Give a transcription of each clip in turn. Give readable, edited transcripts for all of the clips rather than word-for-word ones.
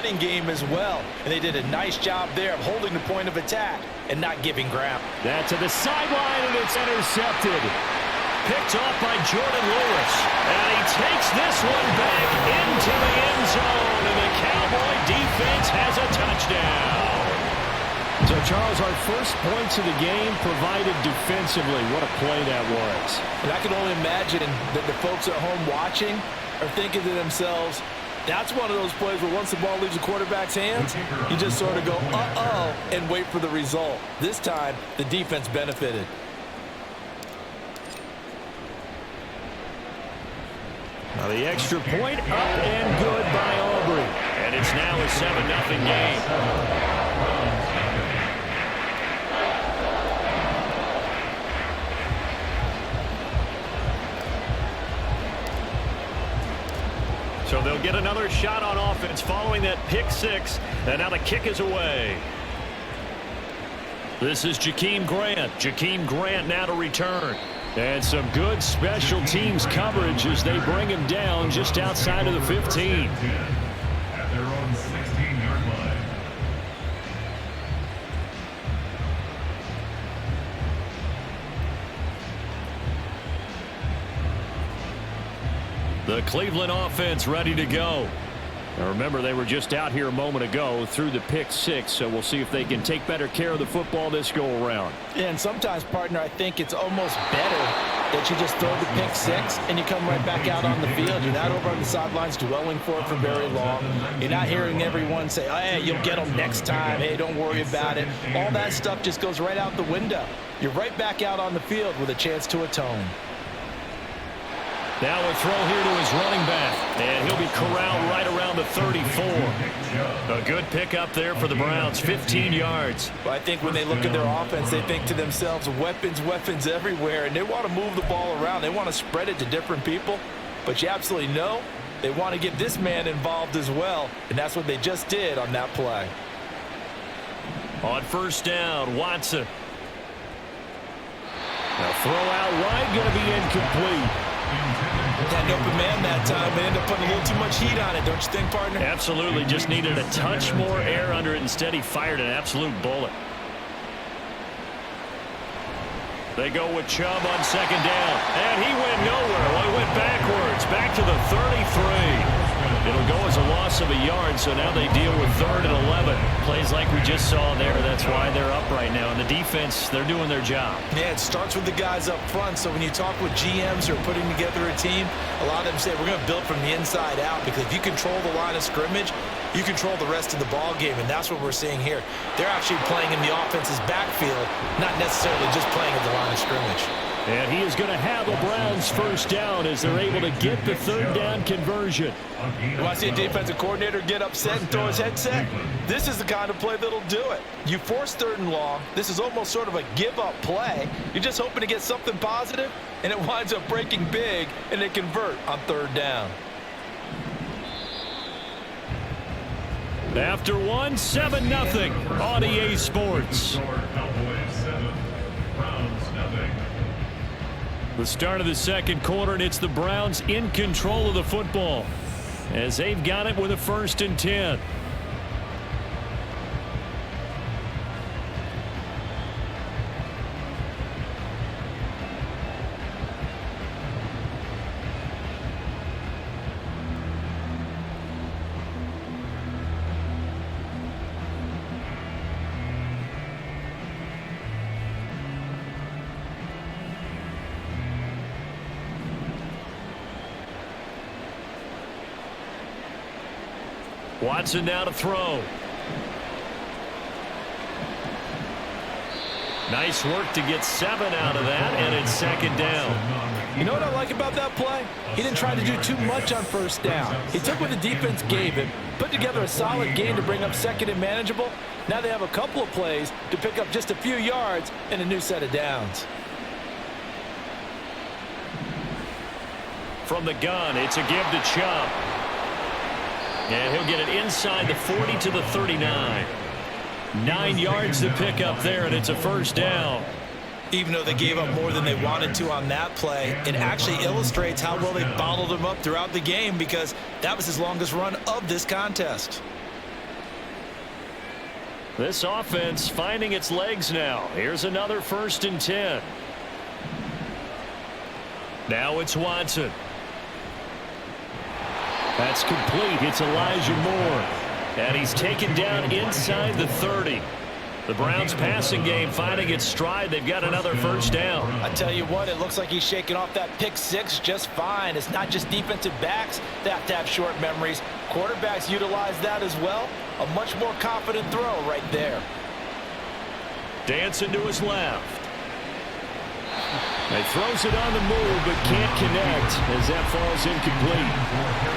running game as well. And they did a nice job there of holding the point of attack and not giving ground. That's to the sideline, and it's intercepted. Picked off by Jordan Lewis. And he takes this one back into the end zone. And the Cowboy defense has a touchdown. So, Charles, our first points of the game provided defensively. What a play that was. And I can only imagine that the folks at home watching are thinking to themselves, that's one of those plays where once the ball leaves the quarterback's hands, you just sort of go, uh-oh, and wait for the result. This time, the defense benefited. Now the extra point up and good by Aubrey. And it's now a 7-0 game. So they'll get another shot on offense following that pick six. And now the kick is away. This is Jakeem Grant. Jakeem Grant now to return. And some good special teams coverage as they bring him down just outside of the 15. At their own 16-yard line. The Cleveland offense ready to go. Now remember, they were just out here a moment ago through the pick six, so we'll see if they can take better care of the football this go around. Yeah, and sometimes, partner, I think it's almost better that you just throw the pick six and you come right back out on the field. You're not over on the sidelines dwelling for it for very long. You're not hearing everyone say, oh, hey, you'll get them next time. Hey, don't worry about it. All that stuff just goes right out the window. You're right back out on the field with a chance to atone. Now a throw here to his running back, and he'll be corralled right around the 34. A good pickup there for the Browns, 15 yards. Well, I think when they look at their offense, they think to themselves, weapons, weapons everywhere, and they want to move the ball around. They want to spread it to different people, but you absolutely know they want to get this man involved as well, and that's what they just did on that play. On first down, Watson. Now throw out wide, going to be incomplete. Had an open man that time, but ended up putting a little too much heat on it, don't you think, partner? Absolutely. Just needed a touch more air under it. Instead, he fired an absolute bullet. They go with Chubb on second down. And he went nowhere. Well, he went backwards. Back to the 33. It'll go as a loss of a yard, so now they deal with 3rd and 11. Plays like we just saw there. That's why they're up right now. And the defense, they're doing their job. Yeah, it starts with the guys up front. So when you talk with GMs who are putting together a team, a lot of them say we're going to build from the inside out, because if you control the line of scrimmage, you control the rest of the ball game, and that's what we're seeing here. They're actually playing in the offense's backfield, not necessarily just playing at the line of scrimmage. And he is going to have a Browns first down as they're able to get the 3rd down conversion. You want to see a defensive coordinator get upset and throw his headset? This is the kind of play that'll do it. You force 3rd and long. This is almost sort of a give-up play. You're just hoping to get something positive, and it winds up breaking big, and they convert on 3rd down. After one, 7-0 on EA Sports. The start of the second quarter, and it's the Browns in control of the football as they've got it with a 1st and 10. Watson now to throw. Nice work to get 7 out of that, and it's 2nd down. You know what I like about that play? He didn't try to do too much on 1st down. He took what the defense gave him, put together a solid game to bring up 2nd and manageable. Now they have a couple of plays to pick up just a few yards and a new set of downs. From the gun, it's a give to Chubb. And he'll get it inside the 40 to the 39. 9 yards to pick up there, and it's a 1st down. Even though they gave up more than they wanted to on that play, it actually illustrates how well they bottled him up throughout the game, because that was his longest run of this contest. This offense finding its legs now. Here's another 1st and 10. Now it's Watson. That's complete. It's Elijah Moore. And he's taken down inside the 30. The Browns passing game finding its stride. They've got another 1st down. I tell you what, it looks like he's shaking off that pick 6 just fine. It's not just defensive backs that have to have short memories. Quarterbacks utilize that as well. A much more confident throw right there. Dancing to his left. He throws it on the move but can't connect as that falls incomplete.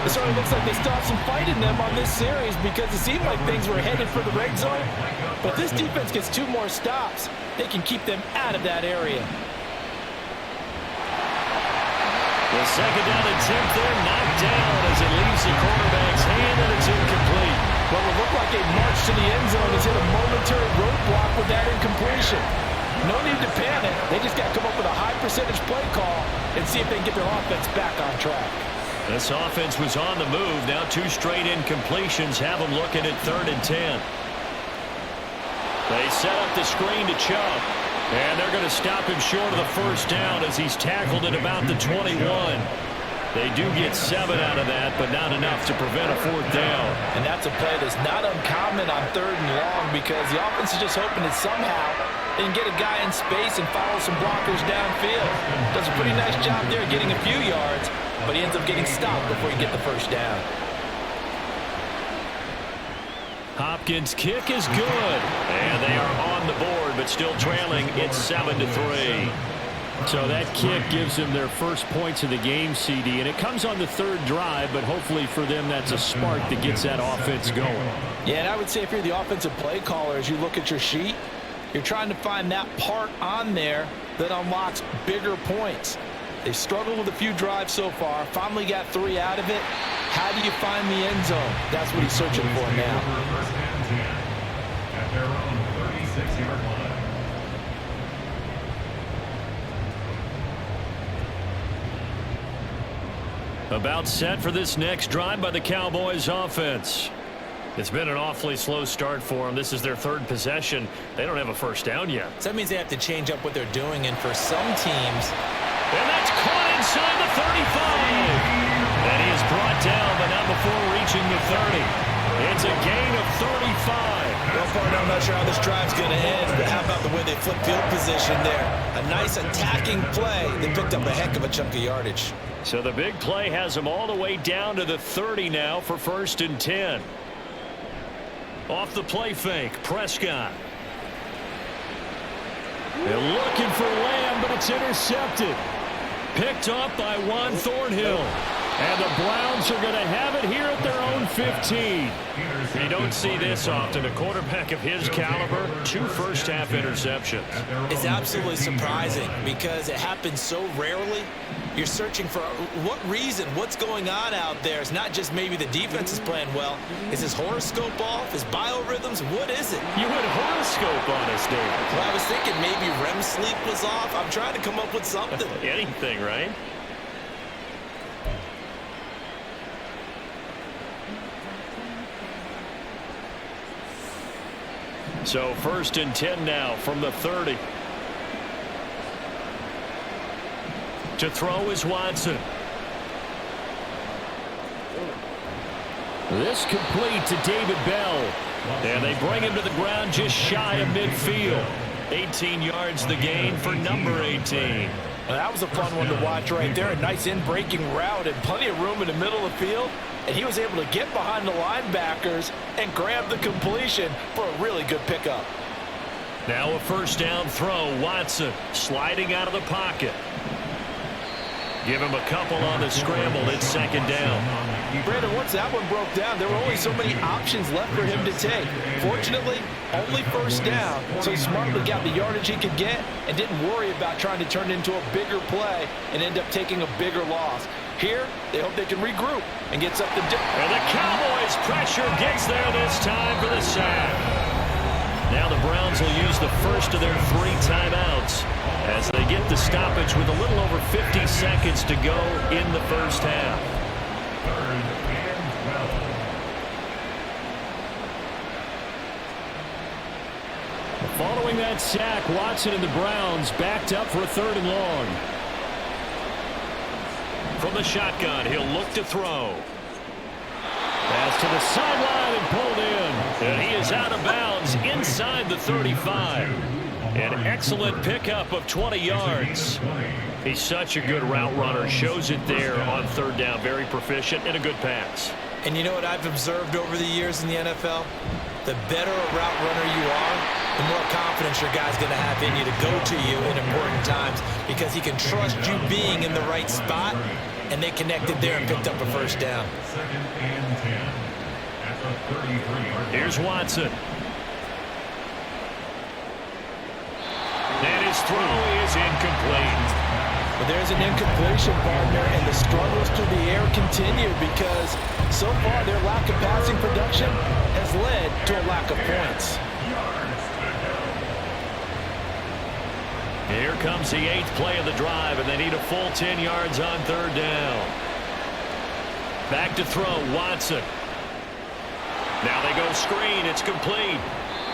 It sort of looks like they stopped some fight in them on this series because it seemed like things were headed for the red zone. But this defense gets 2 more stops. They can keep them out of that area. The 2nd down attempt there knocked down as it leaves the quarterback's hand and it's incomplete. Well, it looked like a march to the end zone has hit a momentary roadblock with that incompletion. No need to panic. They just got to come up with a high percentage play call and see if they can get their offense back on track. This offense was on the move. Now 2 straight incompletions have them looking at 3rd and 10. They set up the screen to Chubb. And they're going to stop him short of the 1st down as he's tackled at about the 21. They do get 7 out of that, but not enough to prevent a 4th down. And that's a play that's not uncommon on 3rd and long because the offense is just hoping that somehow they can get a guy in space and follow some blockers downfield. Does a pretty nice job there getting a few yards, but he ends up getting stopped before you get the 1st down. Hopkins' kick is good, and they are on the board, but still trailing. It's 7-3. So that kick gives them their 1st points of the game, CD, and it comes on the 3rd drive, but hopefully for them that's a spark that gets that offense going. Yeah, and I would say if you're the offensive play caller, as you look at your sheet, you're trying to find that part on there that unlocks bigger points. They've struggled with a few drives so far, finally got 3 out of it. How do you find the end zone? That's what he's searching for now. At their own 36-yard line. About set for this next drive by the Cowboys offense. It's been an awfully slow start for them. This is their 3rd possession. They don't have a 1st down yet. So that means they have to change up what they're doing, and for some teams... And that's caught inside the 35. And he is brought down, but not before reaching the 30. It's a gain of 35. Well, partner, I'm not sure how this drive's going to end, but how about the way they flip field position there? A nice attacking play. They picked up a heck of a chunk of yardage. So the big play has them all the way down to the 30 now for 1st and 10. Off the play fake, Prescott. They're looking for Lamb, but it's intercepted. Picked up by Juan Thornhill. And the Browns are going to have it here at their own 15. You don't see this often. A quarterback of his caliber, 2 first-half interceptions. It's absolutely surprising because it happens so rarely. You're searching for what reason, what's going on out there. It's not just maybe the defense is playing well. Is his horoscope off? His biorhythms? What is it? You went horoscope on us, David. Well, I was thinking maybe REM sleep was off. I'm trying to come up with something. Anything, right? So 1st and 10 now from the 30. To throw is Watson. This complete to David Bell. And they bring him to the ground just shy of midfield. 18 yards the gain for number 18. Well, that was a fun one to watch right there. A nice in-breaking route and plenty of room in the middle of the field. And he was able to get behind the linebackers and grab the completion for a really good pickup. Now a 1st down throw. Watson sliding out of the pocket. Give him a couple on the scramble. It's 2nd down. Brandon, once that one broke down, there were only so many options left for him to take. Fortunately, only 1st down, so he smartly got the yardage he could get and didn't worry about trying to turn it into a bigger play and end up taking a bigger loss. Here, they hope they can regroup and get something different. And the Cowboys' pressure gets there this time for the sack. Now the Browns will use the first of their 3 timeouts as they get the stoppage with a little over 50 seconds to go in the 1st half. 3rd and 12. Following that sack, Watson and the Browns backed up for a 3rd and long. From the shotgun, he'll look to throw. Pass to the sideline and pulled in. And he is out of bounds inside the 35. An excellent pickup of 20 yards. He's such a good route runner. Shows it there on 3rd down. Very proficient and a good pass. And you know what I've observed over the years in the NFL? The better a route runner you are, the more confidence your guy's going to have in you to go to you in important times because he can trust you being in the right spot, and they connected there and picked up a 1st down. 2nd and 10 at the 33-yard line. Here's Watson. And his throw is incomplete. But there's an incompletion, partner, and the struggles through the air continue because so far their lack of passing production has led to a lack of points. Here comes the 8th play of the drive, and they need a full 10 yards on 3rd down. Back to throw, Watson. Now they go screen. It's complete.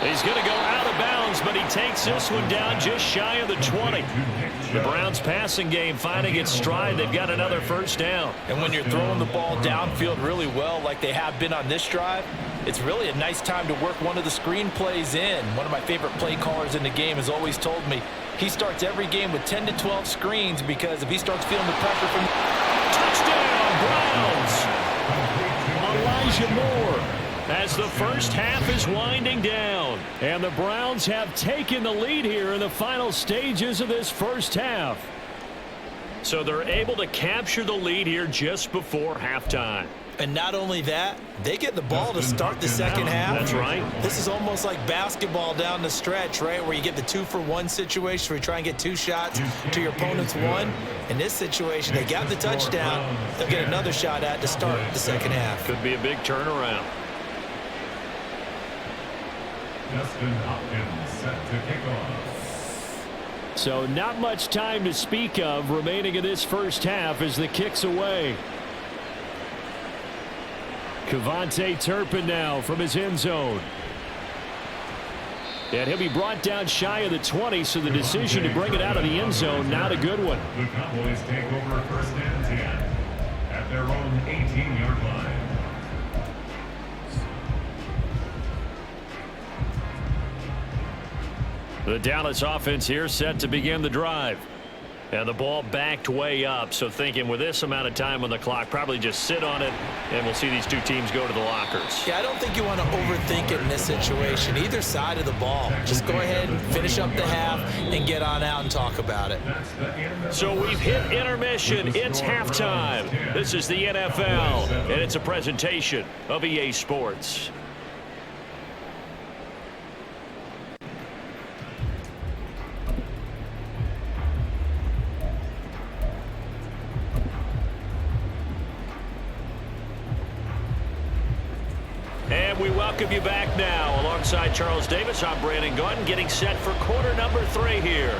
He's going to go out of bounds, but he takes this one down just shy of the 20. The Browns passing game finding its stride. They've got another 1st down. And when you're throwing the ball downfield really well like they have been on this drive, it's really a nice time to work one of the screen plays in. One of my favorite play callers in the game has always told me he starts every game with 10 to 12 screens because if he starts feeling the pressure from... Touchdown, Browns! Elijah Moore. As the 1st half is winding down. And the Browns have taken the lead here in the final stages of this 1st half. So they're able to capture the lead here just before halftime. And not only that, they get the ball to start the 2nd half. That's right. This is almost like basketball down the stretch, right, where you get the 2-for-1 situation where you try and get 2 shots to your opponent's 1. In this situation, they got the touchdown. They'll get another shot at to start the 2nd half. Could be a big turnaround. Justin Hopkins set to kick off. So not much time to speak of remaining in this 1st half as the kick's away. Kevontae Turpin now from his end zone. And he'll be brought down shy of the 20, so the decision to bring it out of the end zone, not a good one. The Cowboys take over 1st and 10 at their own 18-yard line. The Dallas offense here set to begin the drive. And the ball backed way up, so thinking with this amount of time on the clock, probably just sit on it, and we'll see these 2 teams go to the lockers. Yeah, I don't think you want to overthink it in this situation. Either side of the ball. Just go ahead and finish up the half and get on out and talk about it. So we've hit intermission. It's halftime. This is the NFL, and it's a presentation of EA Sports. And we welcome you back now. Alongside Charles Davis, I'm Brandon Gaudin, getting set for quarter number 3 here.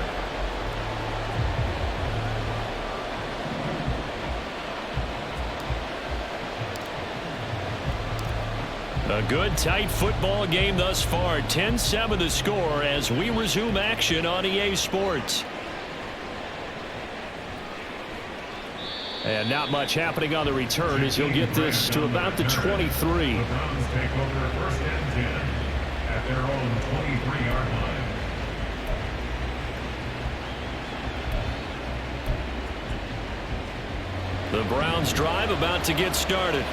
A good, tight football game thus far. 10-7 the score as we resume action on EA Sports. And not much happening on the return as he'll get this to about the 23. The Browns take over 1st and 10 at their own 23-yard line. The Browns drive about to get started.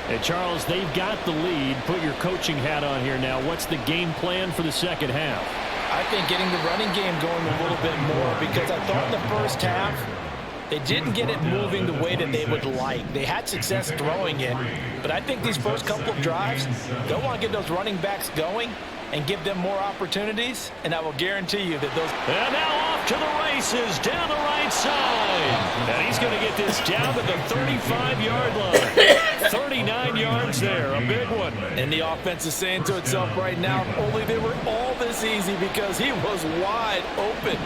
Hey, Charles, they've got the lead. Put your coaching hat on here now. What's the game plan for the 2nd half? I think getting the running game going a little bit more because I thought in the 1st half they didn't get it moving the way that they would like. They had success throwing it, but I think these first couple of drives, they'll want to get those running backs going and give them more opportunities, and I will guarantee you that those... And now off to the races down the right side. And he's going to get this down to the 35-yard line. 39 yards there, a big one. And the offense is saying to itself right now, only they were all this easy because he was wide open.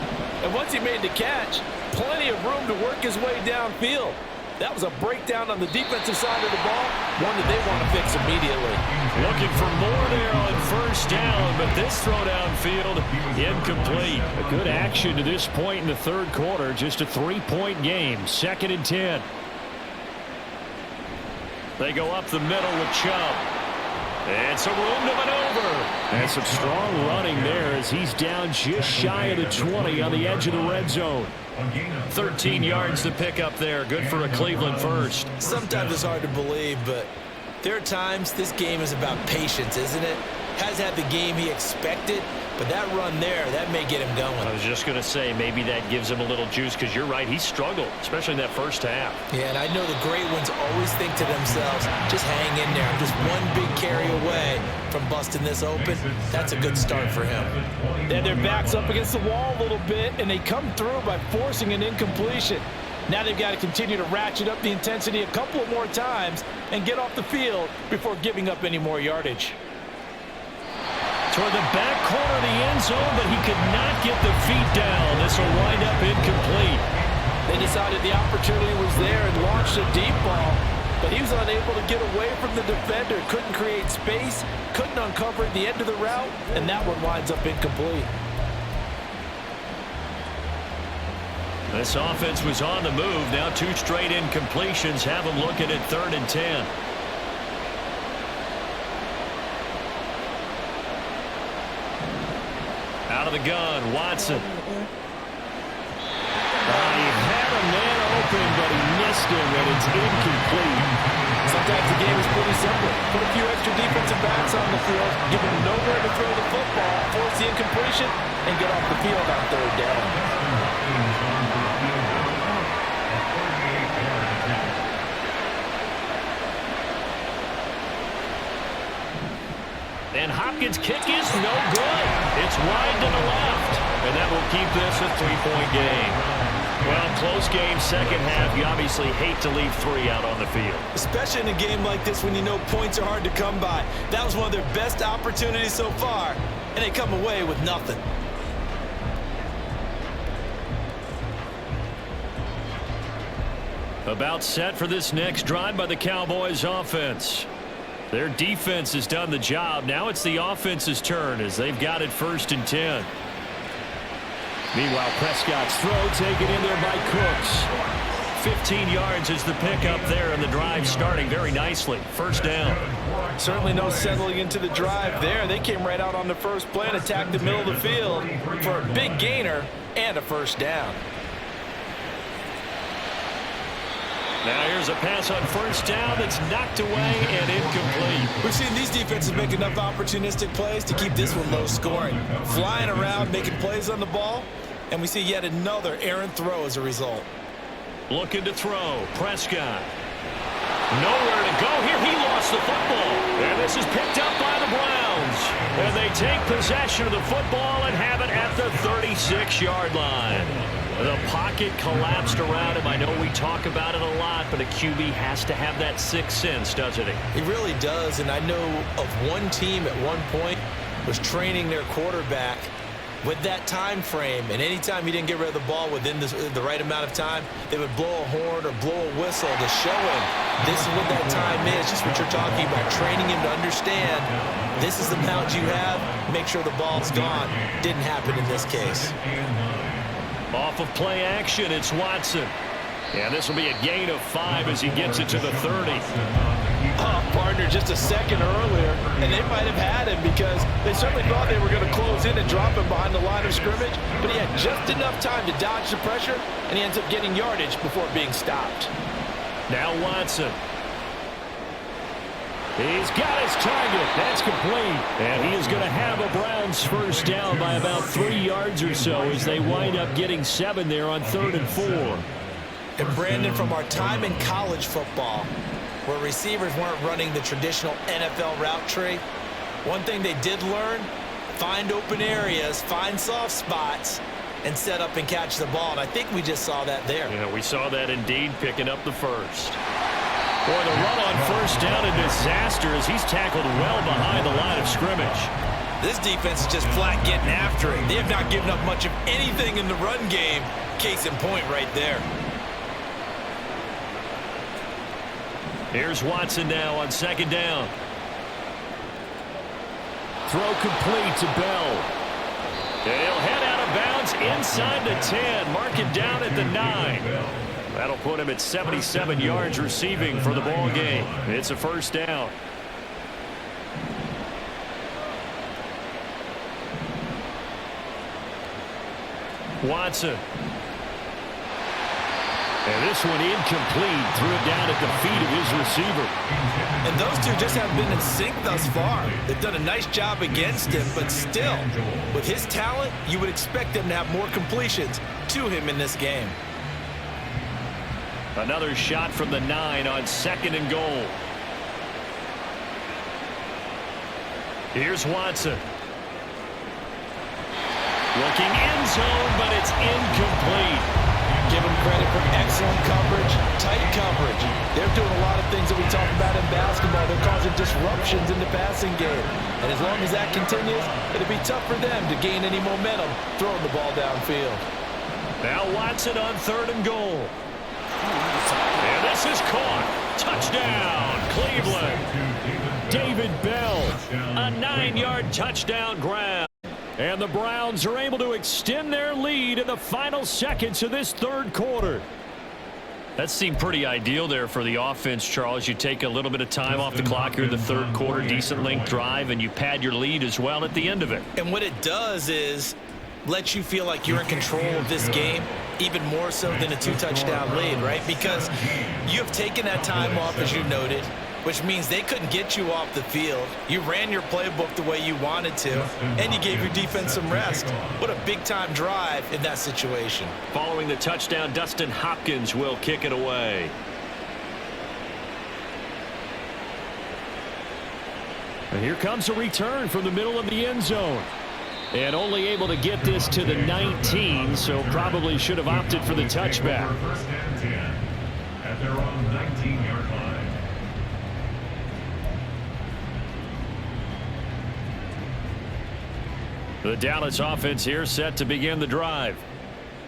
And once he made the catch, plenty of room to work his way downfield. That was a breakdown on the defensive side of the ball, one that they want to fix immediately. Looking for more there on first down, but this throw downfield incomplete. A good action to this point in the third quarter. Just a 3-point game. 2nd and 10. They go up the middle with Chubb. And some room to maneuver. And some strong running there as he's down just shy of the 20 on the edge of the red zone. 13 yards to pick up there. Good for a Cleveland first. Sometimes it's hard to believe, but there are times this game is about patience, isn't it? Has had the game he expected, but that run there, that may get him going. I was just going to say, maybe that gives him a little juice, because you're right, he struggled, especially in that first half. Yeah, and I know the great ones always think to themselves, just hang in there. I'm just one big carry away from busting this open. That's a good start for him. They had their backs up against the wall a little bit, and they come through by forcing an incompletion. Now they've got to continue to ratchet up the intensity a couple of more times and get off the field before giving up any more yardage. Toward the back corner of the end zone, but he could not get the feet down. This will wind up incomplete. They decided the opportunity was there and launched a deep ball, but he was unable to get away from the defender. Couldn't create space, couldn't uncover the end of the route, and that one winds up incomplete. This offense was on the move. Now 2 straight incompletions have them looking at 3rd and 10. Out of the gun, Watson. He had a man open, but he missed him, and it's incomplete. Sometimes the game is pretty simple. Put a few extra defensive backs on the field, give them nowhere to throw the football, force the incompletion, and get off the field on 3rd down. And Hopkins' kick is no good. It's wide to the left. And that will keep this a 3-point game. Well, close game, second half. You obviously hate to leave 3 out on the field. Especially in a game like this when you know points are hard to come by. That was one of their best opportunities so far, and they come away with nothing. About set for this next drive by the Cowboys offense. Their defense has done the job. Now it's the offense's turn as they've got it 1st and 10. Meanwhile, Prescott's throw taken in there by Cooks. 15 yards is the pickup there, and the drive starting very nicely. 1st down. Certainly no settling into the drive there. They came right out on the first play and attacked the middle of the field for a big gainer and a 1st down. Now here's a pass on 1st down that's knocked away and incomplete. We've seen these defenses make enough opportunistic plays to keep this one low scoring. Flying around, making plays on the ball, and we see yet another errant throw as a result. Looking to throw. Prescott. Nowhere to go here. He lost the football. And this is picked up by the Browns. And they take possession of the football and have it at the 36-yard line. The pocket collapsed around him. I know we talk about it a lot, but a QB has to have that 6th sense, doesn't he? He really does, and I know of one team at one point was training their quarterback with that time frame, and anytime he didn't get rid of the ball within the right amount of time, they would blow a horn or blow a whistle to show him this is what that time is, just what you're talking about, training him to understand this is the amount you have, make sure the ball's gone. Didn't happen in this case. Off of play action, it's Watson. And this will be a gain of 5 as he gets it to the 30. Partner just a second earlier, and they might have had him because they certainly thought they were going to close in and drop him behind the line of scrimmage, but he had just enough time to dodge the pressure, and he ends up getting yardage before being stopped. Now Watson. He's got his target. That's complete. And he is going to have a Browns 1st down by about 3 yards or so as they wind up getting 7 there on 3rd and 4. And Brandon, from our time in college football, where receivers weren't running the traditional NFL route tree, one thing they did learn, find open areas, find soft spots, and set up and catch the ball. And I think we just saw that there. Yeah, we saw that indeed, picking up the 1st. Boy, the run on 1st down, a disaster as he's tackled well behind the line of scrimmage. This defense is just flat getting after it. They have not given up much of anything in the run game. Case in point right there. Here's Watson now on 2nd down. throw complete to Bell. He'll head out of bounds inside the 10. Mark it down at the 9. That'll put him at 77 yards receiving for the ball game. It's a first down. Watson. And this one incomplete. Threw it down at the feet of his receiver. And those two just have been in sync thus far. They've done a nice job against him, but still, with his talent, you would expect them to have more completions to him in this game. Another shot from the 9 on 2nd and goal. Here's Watson. Looking end zone, but it's incomplete. Give them credit for excellent coverage, tight coverage. They're doing a lot of things that we talk about in basketball. They're causing disruptions in the passing game. And as long as that continues, it'll be tough for them to gain any momentum throwing the ball downfield. Now Watson on 3rd and goal. And this is caught. Touchdown, Cleveland. David Bell, a 9-yard touchdown grab. And the Browns are able to extend their lead in the final seconds of this 3rd quarter. That seemed pretty ideal there for the offense, Charles. You take a little bit of time off the clock here in the 3rd quarter, decent length drive, and you pad your lead as well at the end of it. And what it does is let you feel like you're in control of this game, even more so than a 2-touchdown lead, right? Because you have taken that time off, as you noted, which means they couldn't get you off the field. You ran your playbook the way you wanted to, and you gave your defense some rest. What a big-time drive in that situation. Following the touchdown, Dustin Hopkins will kick it away. And here comes a return from the middle of the end zone. And only able to get this to the 19, so probably should have opted for the touchback. First and 10 at their own 19-yard line. The Dallas offense here set to begin the drive.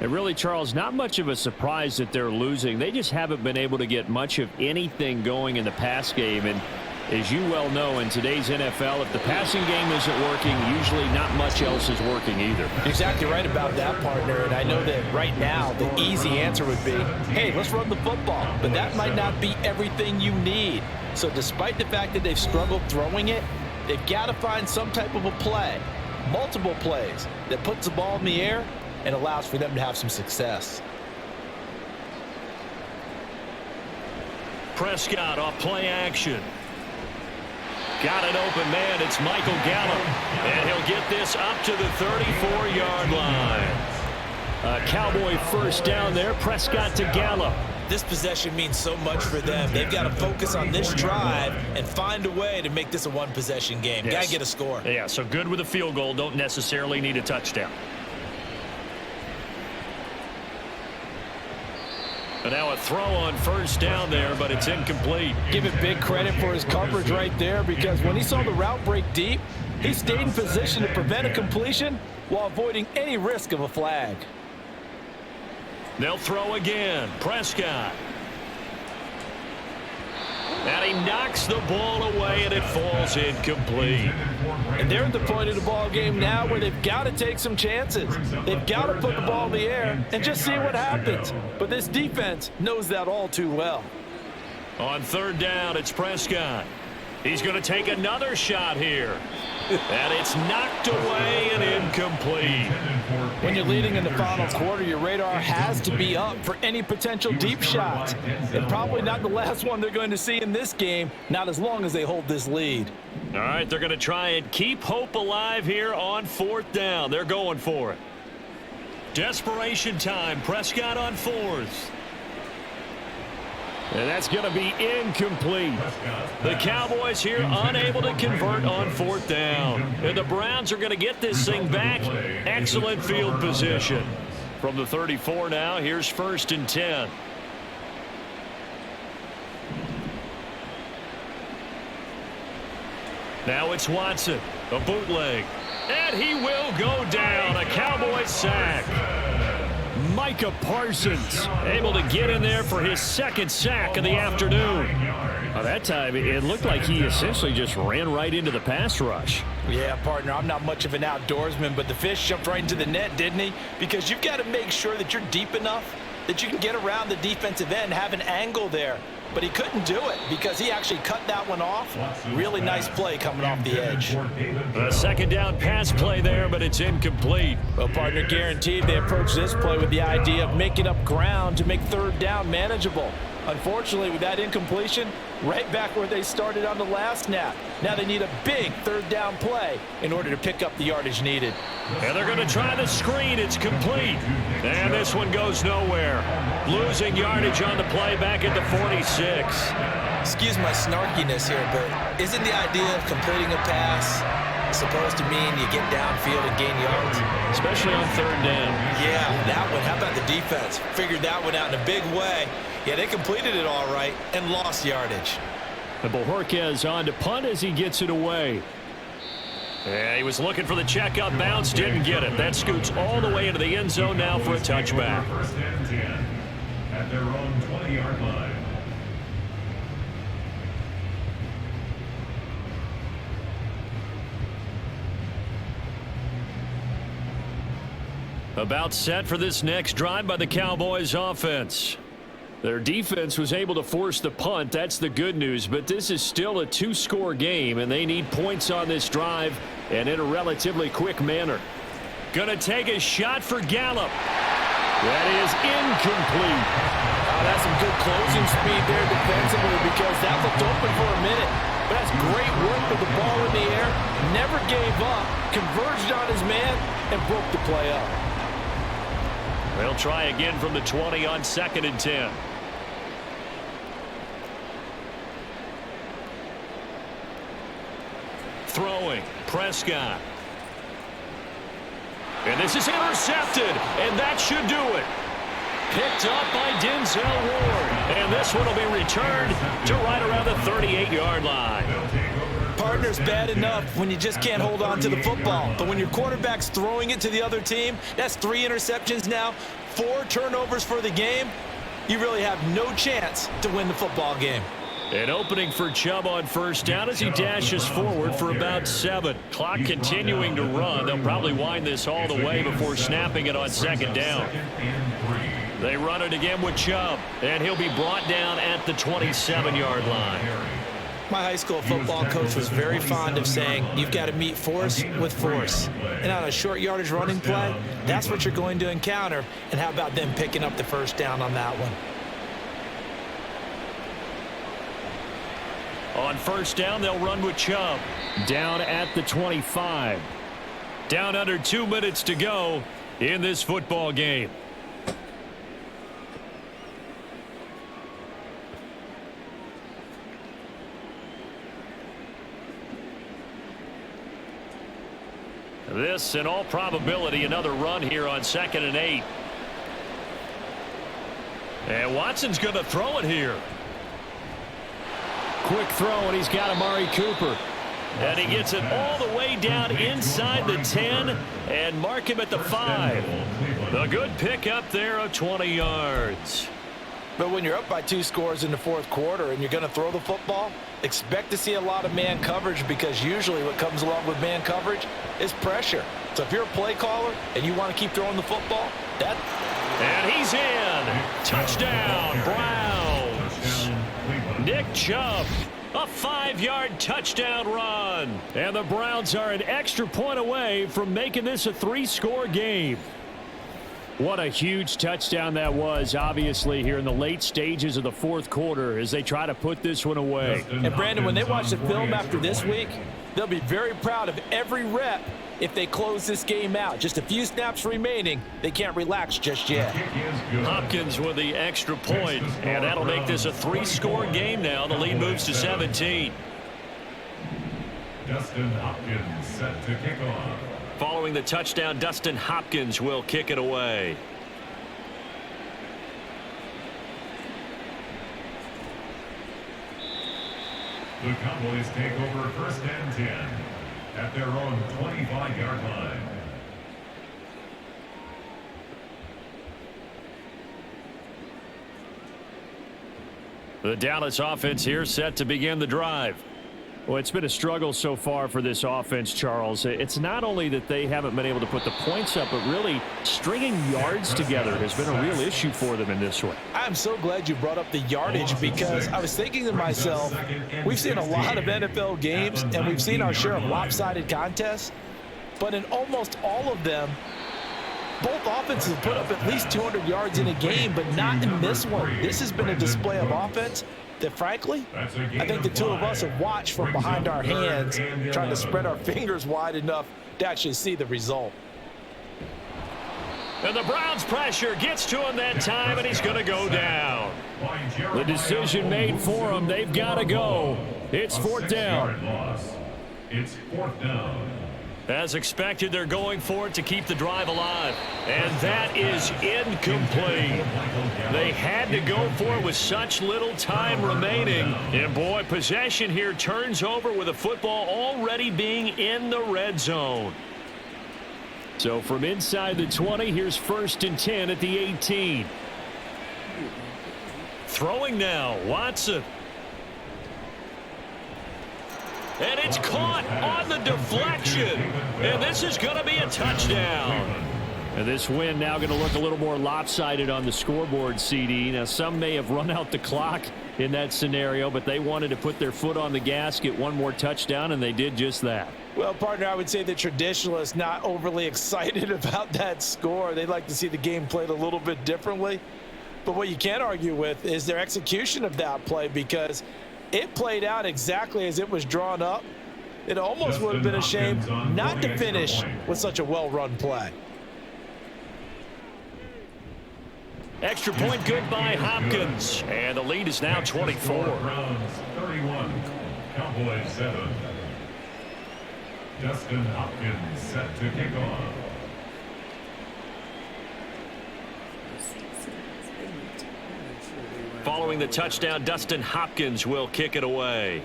And really, Charles, not much of a surprise that they're losing. They just haven't been able to get much of anything going in the pass game. And as you well know, in today's NFL, if the passing game isn't working, usually not much else is working either. Exactly right about that, partner. And I know that right now the easy answer would be, hey, let's run the football. But that might not be everything you need. So despite the fact that they've struggled throwing it, they've got to find some type of a play, multiple plays, that puts the ball in the air and allows for them to have some success. Prescott off play action. Got an open man. It's Michael Gallup. And he'll get this up to the 34-yard line. A Cowboy first down there. Prescott to Gallup. This possession means so much for them. They've got to focus on this drive and find a way to make this a one-possession game. Yes. Got to get a score. Yeah, so good with a field goal. Don't necessarily need a touchdown. And now a throw on first down there, but it's incomplete. Give it big credit for his coverage right there, because when he saw the route break deep, he stayed in position to prevent a completion while avoiding any risk of a flag. They'll throw again. Prescott. And he knocks the ball away, and it falls incomplete. And they're at the point of the ball game now where they've got to take some chances. They've got to put the ball in the air and just see what happens. But this defense knows that all too well. On third down, it's Prescott. He's going to take another shot here. And it's knocked away and incomplete. When you're leading in the final quarter, your radar has to be up for any potential deep shots. And probably not the last one they're going to see in this game, not as long as they hold this lead. All right, they're going to try and keep hope alive here on fourth down. They're going for it. Desperation time. Prescott on fourth. And that's going to be incomplete. The Cowboys here unable to convert on fourth down. And the Browns are going to get this thing back. Excellent field position. From the 34 now, here's first and 10. Now it's Watson, a bootleg. And he will go down. A Cowboy sack. Micah Parsons able to get in there for his second sack of the afternoon. That time, it looked like he essentially just ran right into the pass rush. Yeah, partner, I'm not much of an outdoorsman, but the fish jumped right into the net, didn't he? Because you've got to make sure that you're deep enough that you can get around the defensive end, have an angle there. But he couldn't do it because he actually cut that one off. Really nice play coming off the edge. A second down pass play there, but it's incomplete. Well, partner, guaranteed they approached this play with the idea of making up ground to make third down manageable. Unfortunately, with that incompletion, right back where they started on the last snap. Now they need a big third down play in order to pick up the yardage needed. And they're going to try the screen. It's complete. And this one goes nowhere. Losing yardage on the play back at the 46. Excuse my snarkiness here, but isn't the idea of completing a pass supposed to mean you get downfield and gain yards? Especially on third down. Yeah, that one. How about the defense? Figured that one out in a big way. Yeah, they completed it all right and lost yardage. And Bojorquez on to punt as he gets it away. Yeah, he was looking for the check-up bounce, didn't get it. That scoots all the way into the end zone now for a touchback. First and 10 at their own 20-yard line. About set for this next drive by the Cowboys offense. Their defense was able to force the punt. That's the good news, but this is still a two-score game, and they need points on this drive and in a relatively quick manner. Gonna take a shot for Gallup. That is incomplete. Oh, that's some good closing speed there defensively because that looked open for a minute. But that's great work with the ball in the air. Never gave up, converged on his man, and broke the play up. They'll try again from the 20 on 2nd and 10. Throwing, Prescott. And this is intercepted, and that should do it. Picked up by Denzel Ward. And this one will be returned to right around the 38-yard line. Partner's bad enough when you just can't hold on to the football. But when your quarterback's throwing it to the other team, that's 3 interceptions now, 4 turnovers for the game. You really have no chance to win the football game. An opening for Chubb on first down as he dashes forward for about 7. Clock continuing to run. They'll probably wind this all the way before snapping it on 2nd down. They run it again with Chubb, and he'll be brought down at the 27-yard line. My high school football coach was very fond of saying, you've got to meet force with force. And on a short yardage running play, that's what you're going to encounter. And how about them picking up the first down on that one? On first down, they'll run with Chubb. Down at the 25. Down under 2 minutes to go in this football game. This, in all probability, another run here on 2nd and 8. And Watson's going to throw it here. Quick throw, and he's got Amari Cooper. And he gets it all the way down inside the 10 and mark him at the 5. A good pick up there of 20 yards. But when you're up by 2 scores in the 4th quarter and you're going to throw the football, expect to see a lot of man coverage because usually what comes along with man coverage is pressure. So if you're a play caller and you want to keep throwing the football, that... And he's in. Touchdown, Browns. Nick Chubb, a 5-yard touchdown run. And the Browns are an extra point away from making this a 3-score game. What a huge touchdown that was, obviously, here in the late stages of the 4th quarter as they try to put this one away. And, Brandon, when they watch the film after this week, they'll be very proud of every rep if they close this game out. Just a few snaps remaining. They can't relax just yet. Hopkins with the extra point, and that'll make this a 3-score game now. The lead moves to 17. Dustin Hopkins set to kick off. Following the touchdown, Dustin Hopkins will kick it away. The Cowboys take over 1st and 10 at their own 25-yard line. The Dallas offense here set to begin the drive. Well, it's been a struggle so far for this offense, Charles. It's not only that they haven't been able to put the points up, but really stringing yards together has been a real issue for them in this one. I'm so glad you brought up the yardage because I was thinking to myself, we've seen a lot of NFL games and we've seen our share of lopsided contests, but in almost all of them, both offenses have put up at least 200 yards in a game, but not in this one. This has been a display of offense that, frankly, I think the two of us have watched from behind our hands, trying to spread our fingers wide enough to actually see the result. And the Browns' pressure gets to him that time, and he's going to go down. The decision made for him. They've got to go. It's fourth down. It's fourth down. As expected, they're going for it to keep the drive alive. And that is incomplete. They had to go for it with such little time remaining. And boy, possession here turns over with a football already being in the red zone. So from inside the 20, here's 1st and 10 at the 18. Throwing now, Watson. And it's caught on the deflection. And this is going to be a touchdown. And this win now going to look a little more lopsided on the scoreboard, CD. Now, some may have run out the clock in that scenario, but they wanted to put their foot on the gas, get one more touchdown, and they did just that. Well, partner, I would say the traditionalists not overly excited about that score. They'd like to see the game played a little bit differently. But what you can't argue with is their execution of that play, because it played out exactly as it was drawn up. It almost would have been a shame not to finish with such a well-run play. Extra point good by Hopkins. And the lead is now 24. Browns 31, Cowboys 7. Dustin Hopkins set to kick off. Following the touchdown, Dustin Hopkins will kick it away.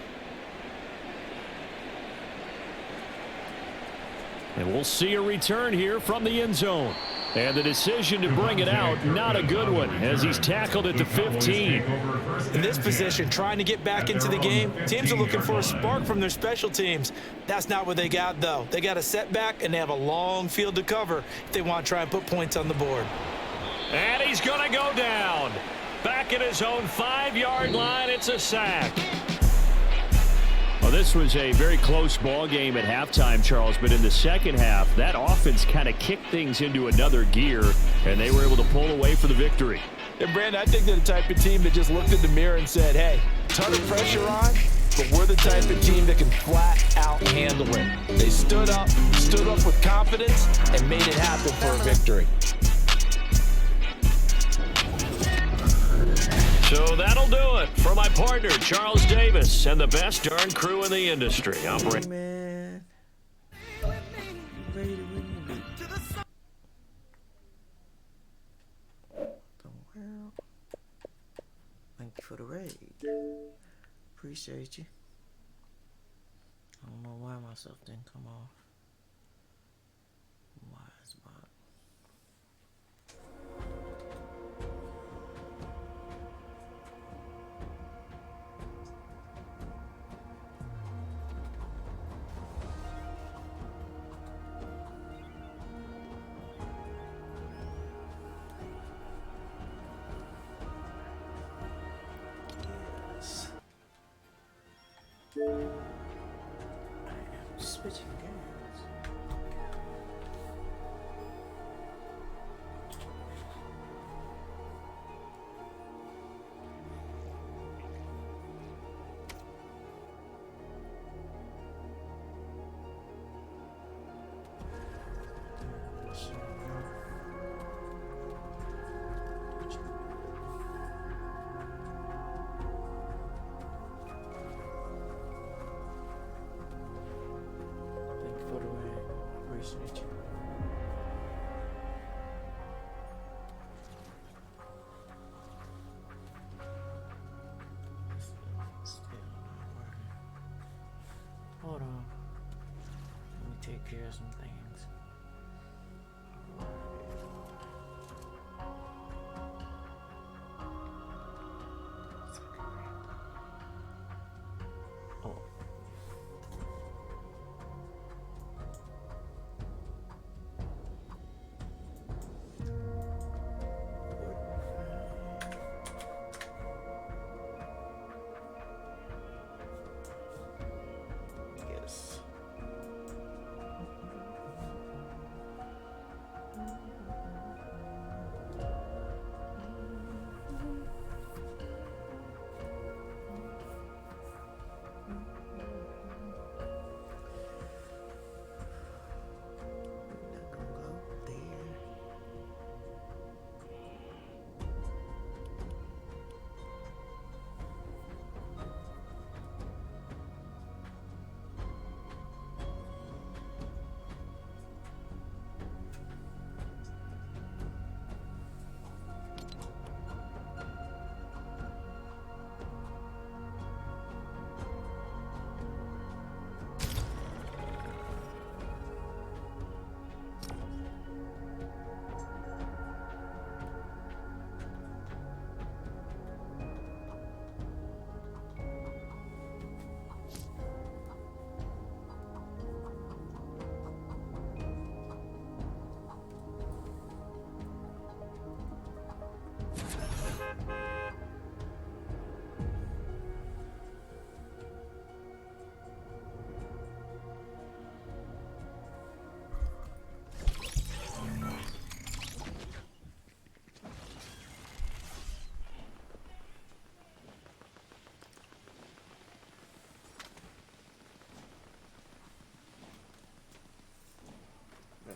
And we'll see a return here from the end zone. And the decision to bring it out, not a good one, as he's tackled at the 15. In this position, trying to get back into the game, teams are looking for a spark from their special teams. That's not what they got, though. They got a setback, and they have a long field to cover if they want to try and put points on the board. And he's going to go down. Back at his own 5-yard line, it's a sack. Well, this was a very close ball game at halftime, Charles, but in the second half, that offense kind of kicked things into another gear, and they were able to pull away for the victory. And, Brandon, I think they're the type of team that just looked in the mirror and said, hey, ton of pressure on, but we're the type of team that can flat out handle it. They stood up with confidence, and made it happen for a victory. So that'll do it for my partner, Charles Davis, and the best darn crew in the industry. I'm Brandon. Man. Ready to win the beat. Well, thank you for the raid. Appreciate you. I don't know why myself didn't come off. Wise bot. I am switching games. Appreciate you. Still not working. Hold on. Let me take care of some things. Alright.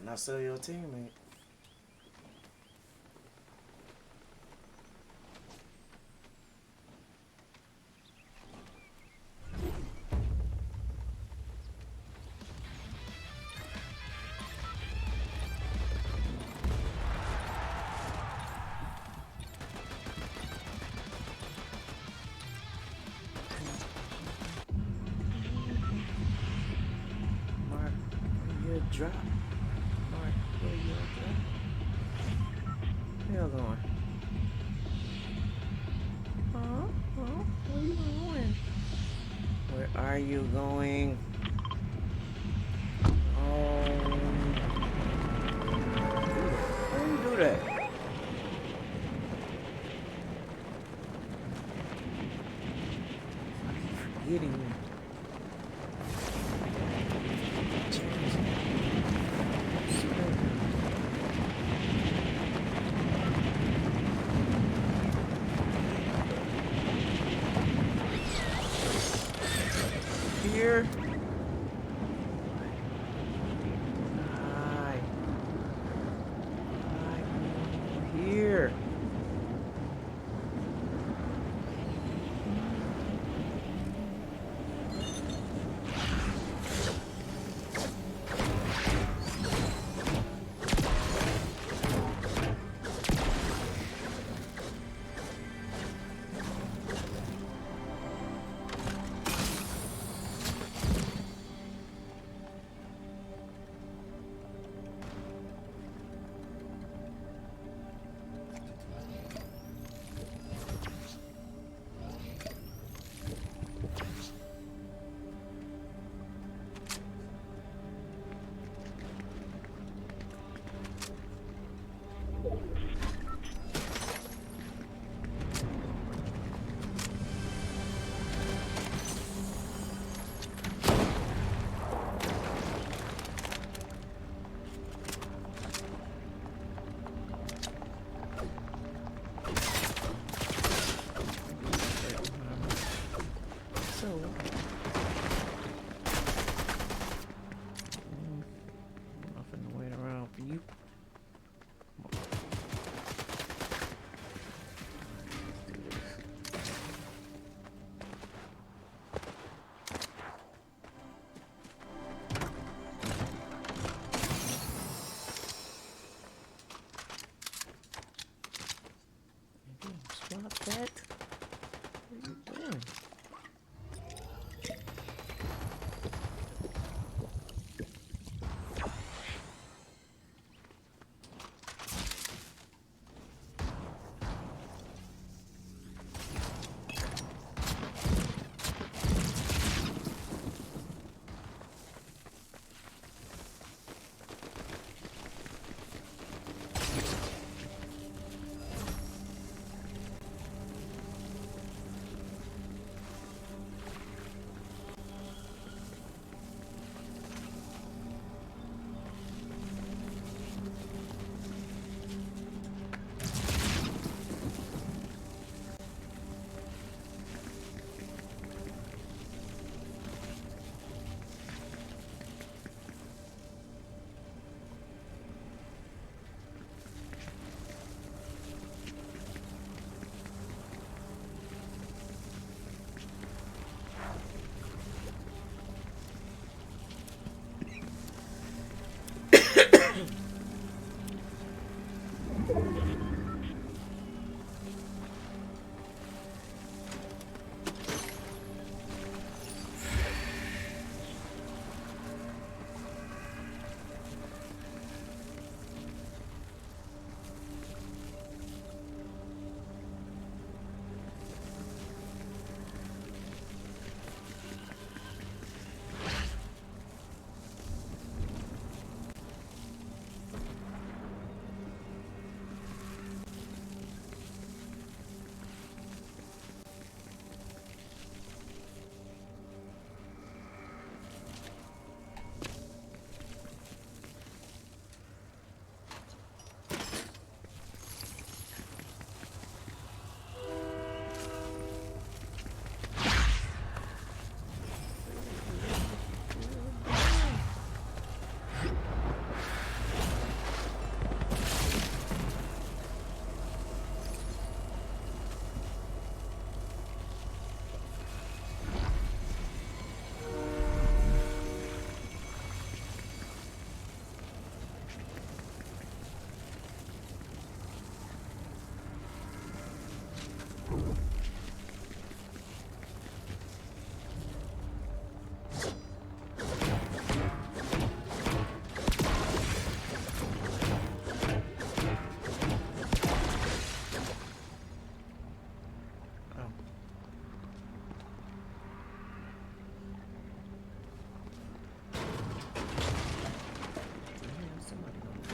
Not sell your teammate. Mark, where you drop? Mark, where you drop? Where you going? Where you going? Where are you going? Oh, why you do that? Hitting me. Here.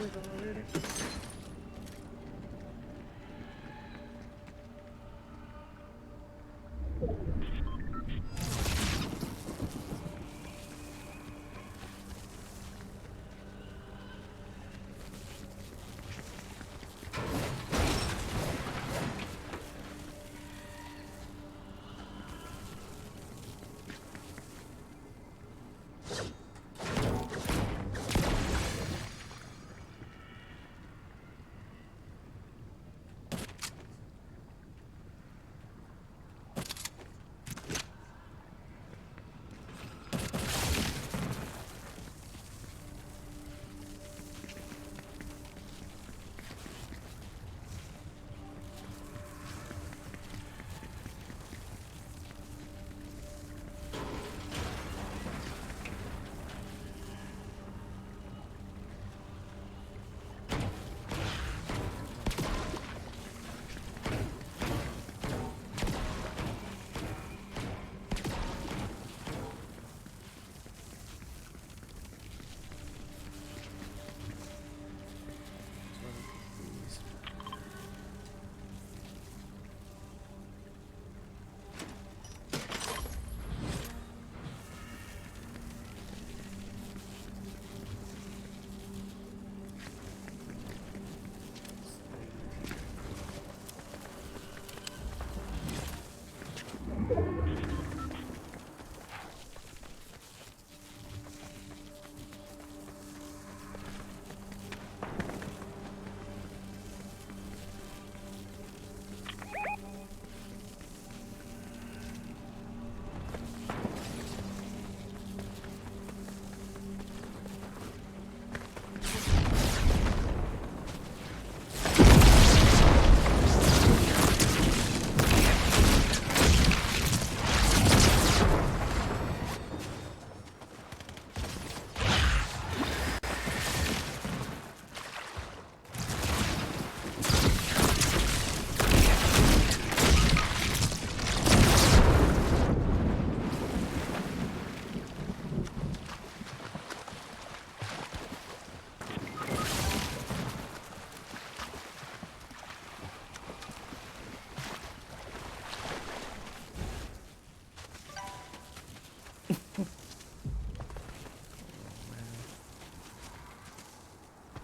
quick already.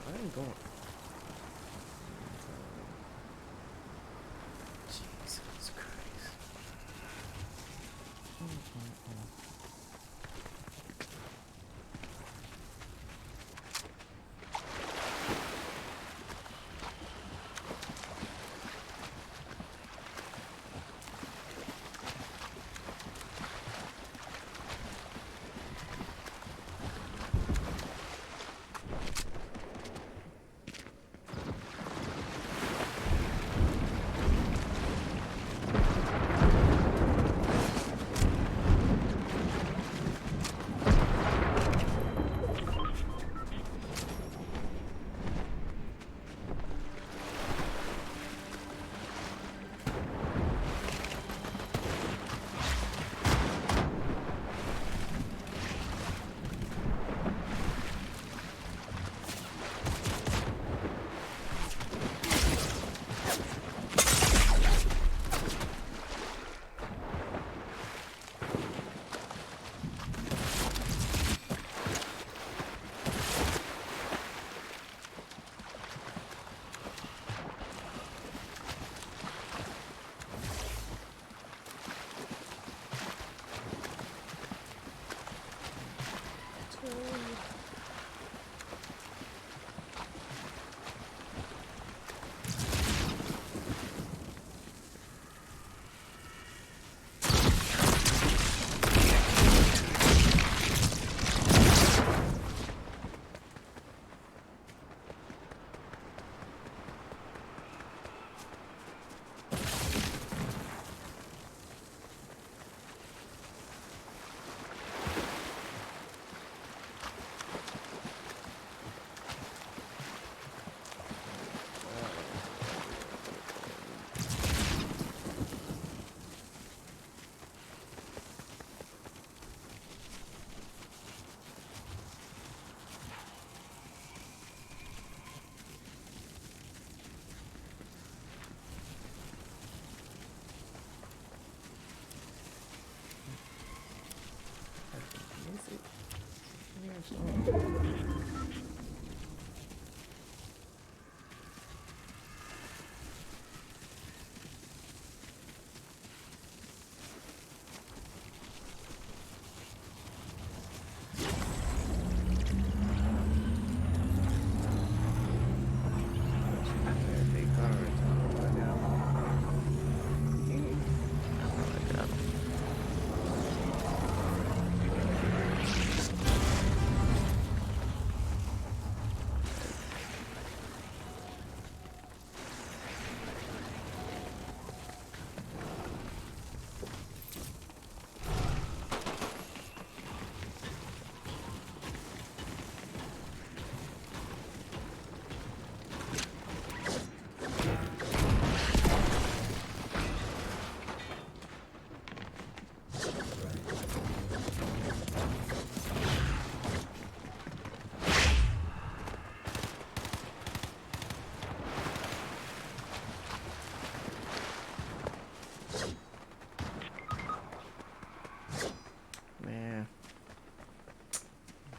I ain't going. Jesus Christ.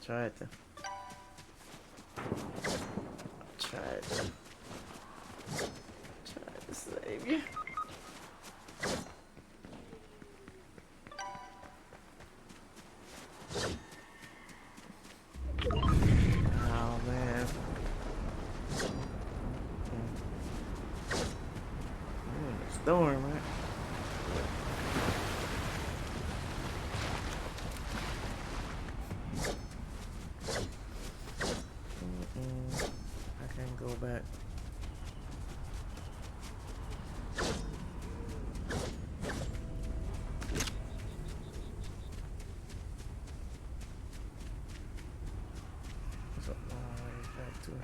Tried to. Tried to save you. Oh man. Storm, right? I can't go back. So, back to it.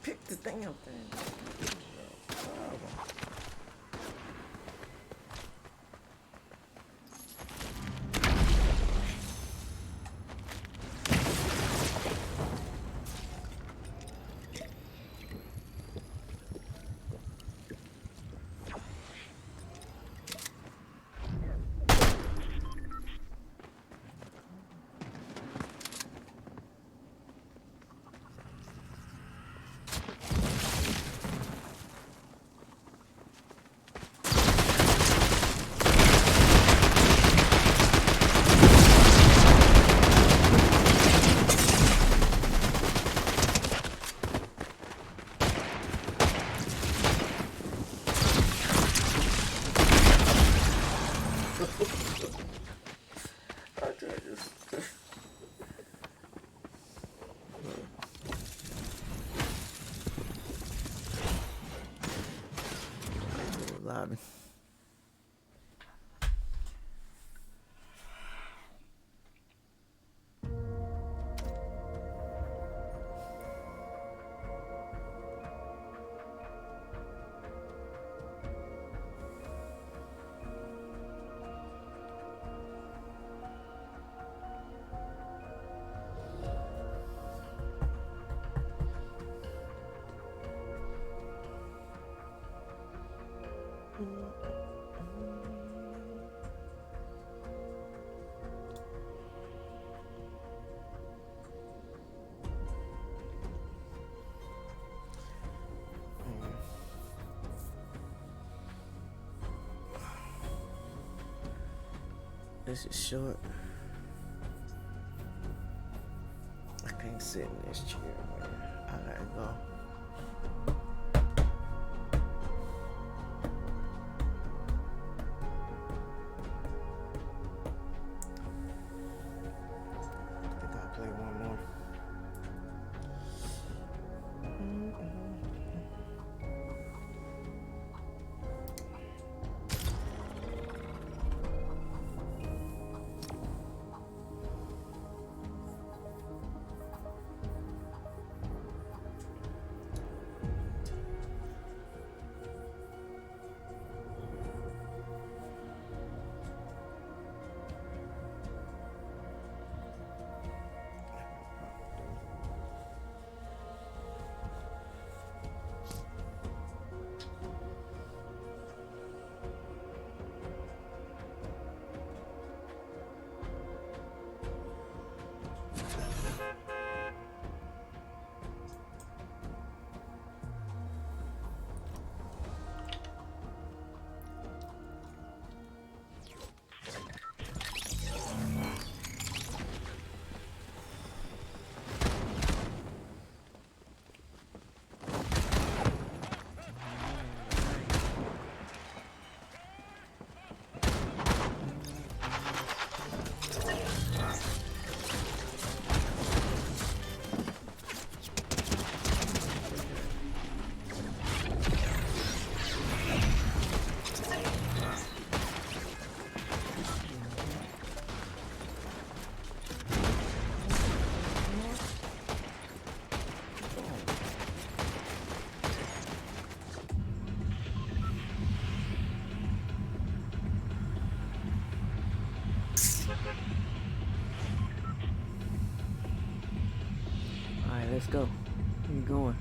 Pick the damn thing. Lobby. This is short. I can't sit in this chair, man. I gotta go. Alright, let's go. Where you going?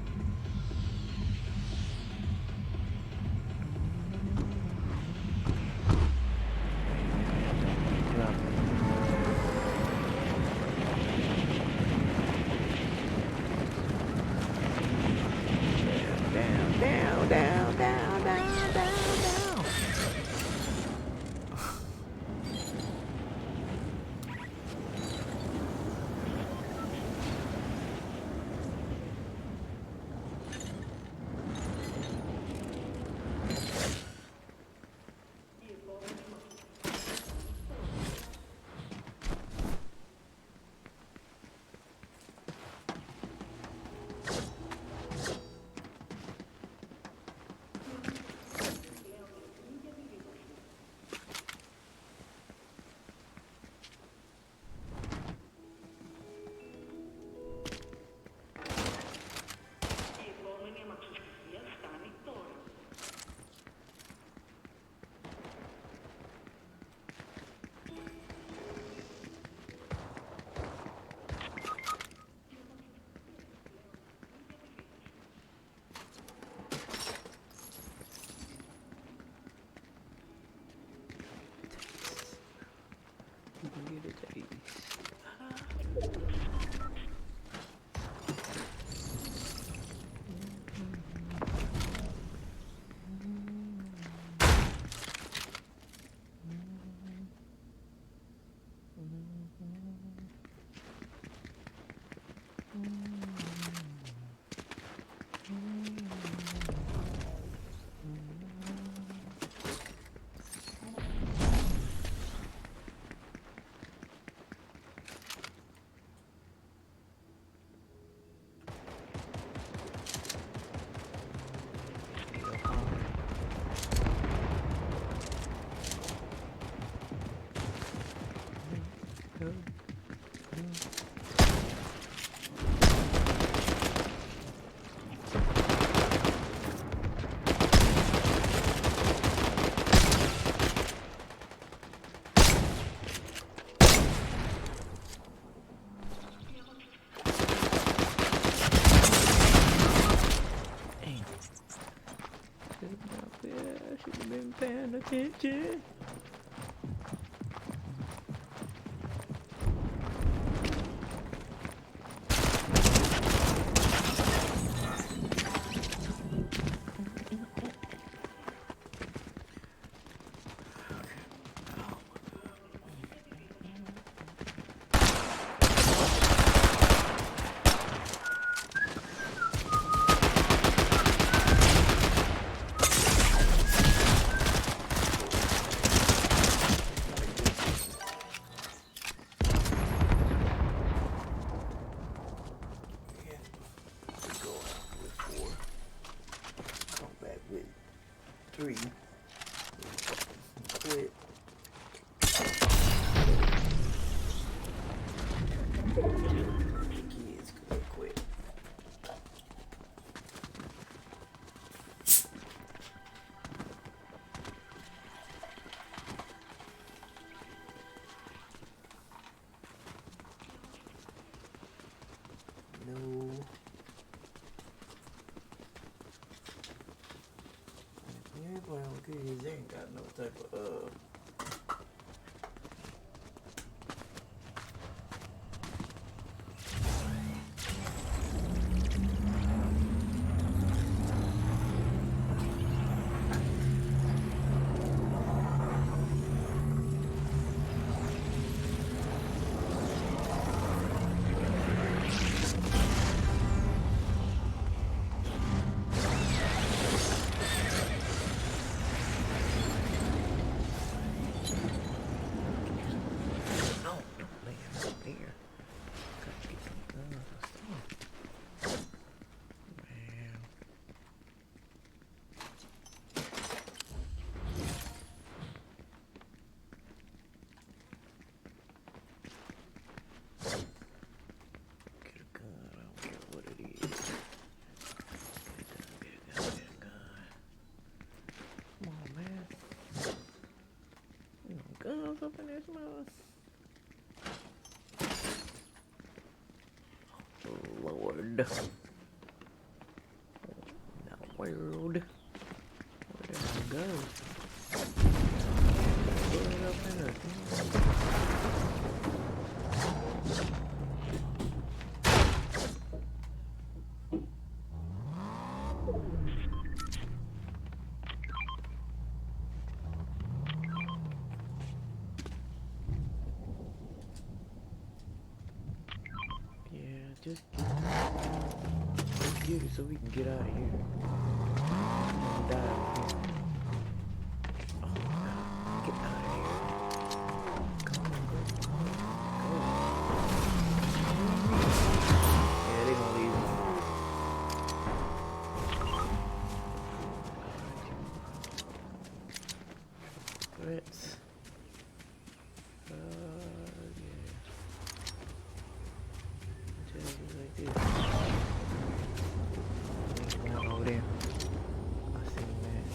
Down. Paying attention. Three. Quit. Kids could quit. No. Playing with kids, they ain't got no type of Open this mouth. Oh, Lord. The world. Where did I go? Put it up in there. Just get it so we can get out of here. Die out here. Oh God, get out of here. Go. Yeah, they gonna leave me. Threats. Like this. Things going on over there. I seen that.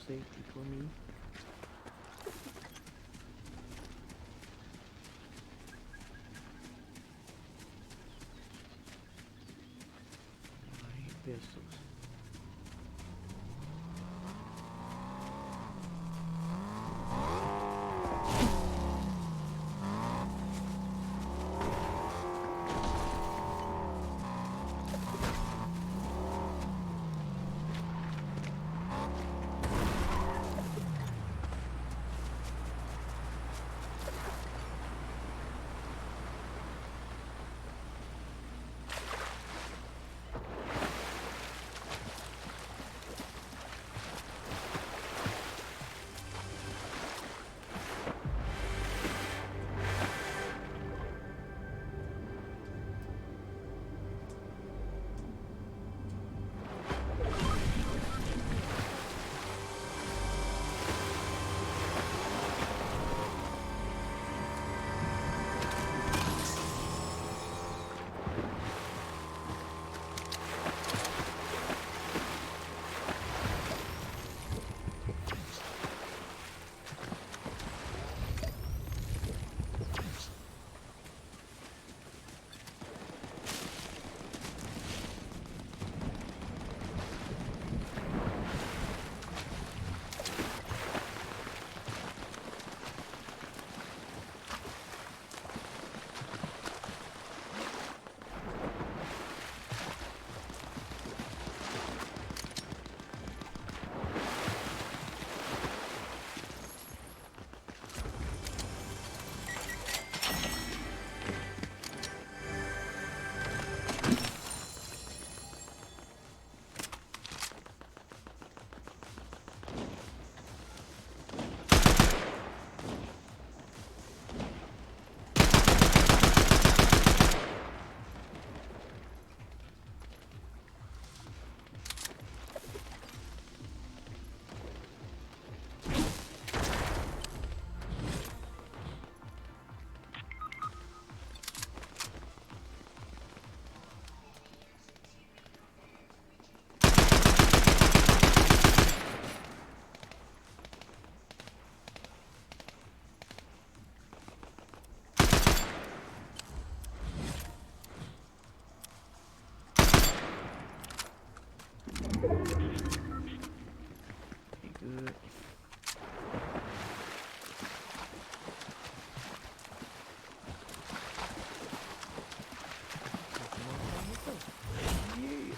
Safety for me. I hate pistols. good. Yeah.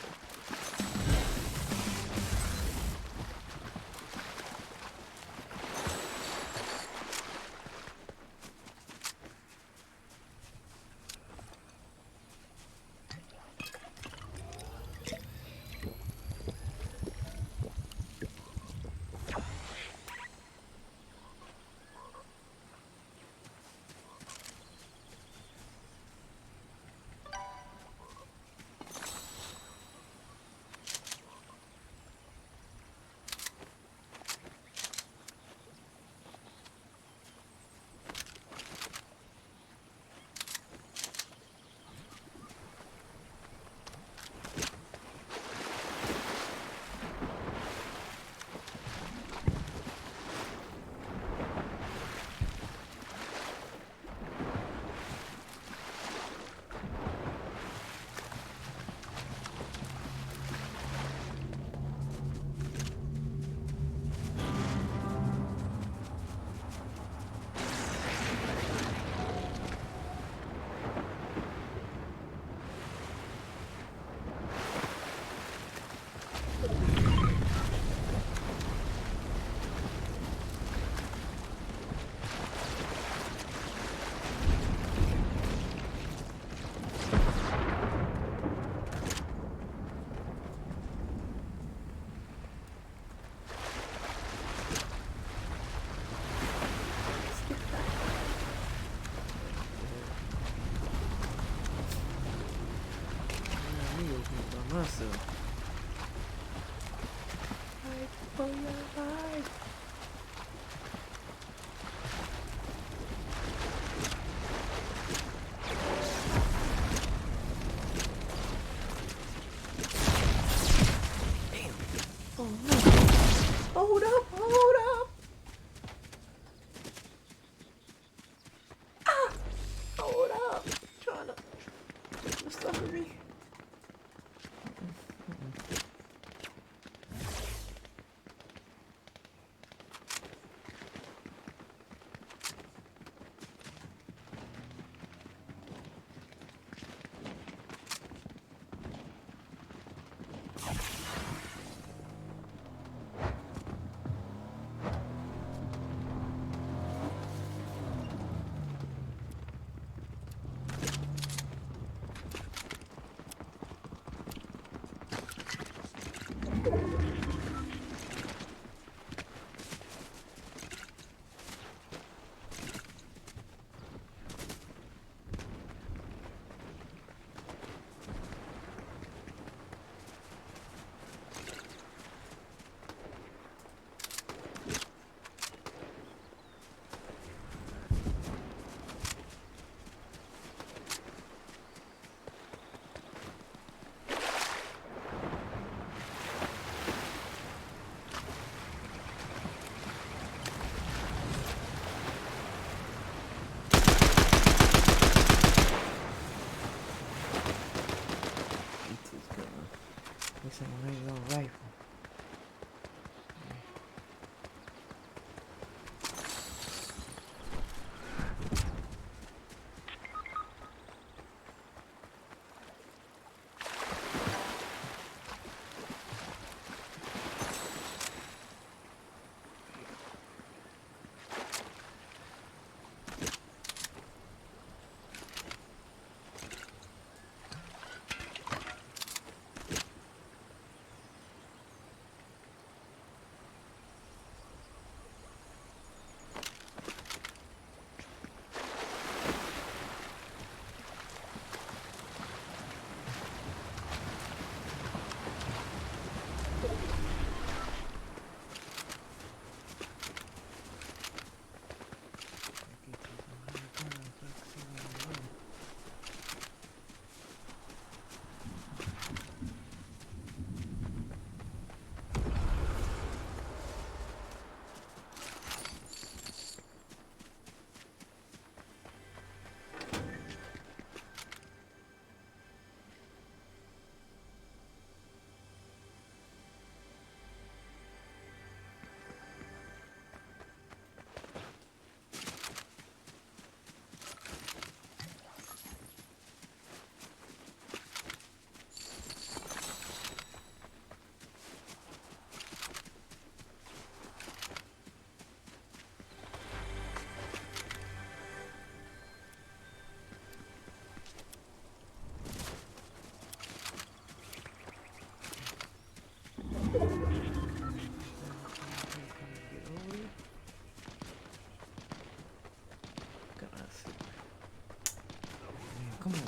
Come on,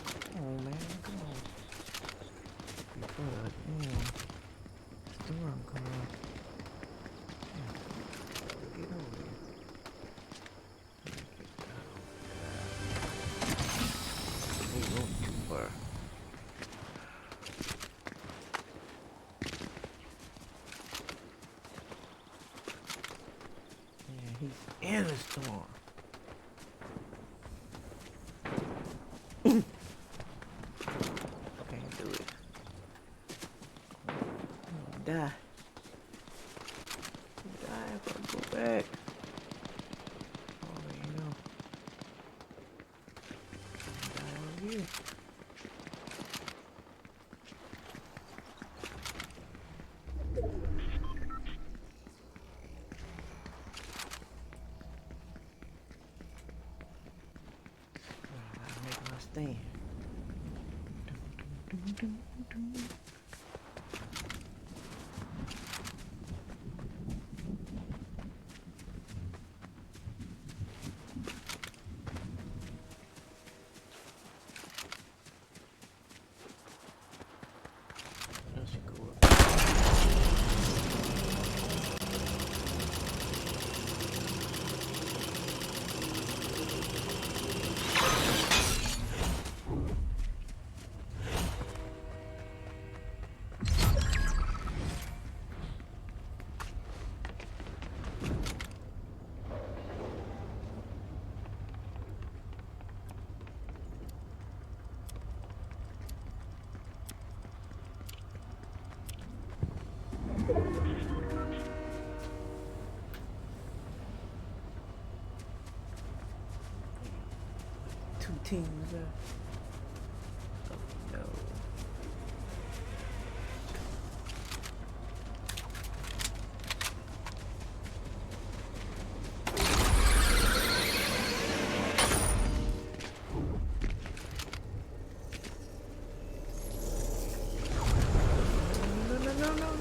man. Come on. Before the storm come out. Get over here. He going too far. Yeah, he's in the storm. Can't do it. I'm gonna die. Die if I go back. Oh, you know. Die over here. I gotta make my stand. Let's go up. Two teams left. Oh no.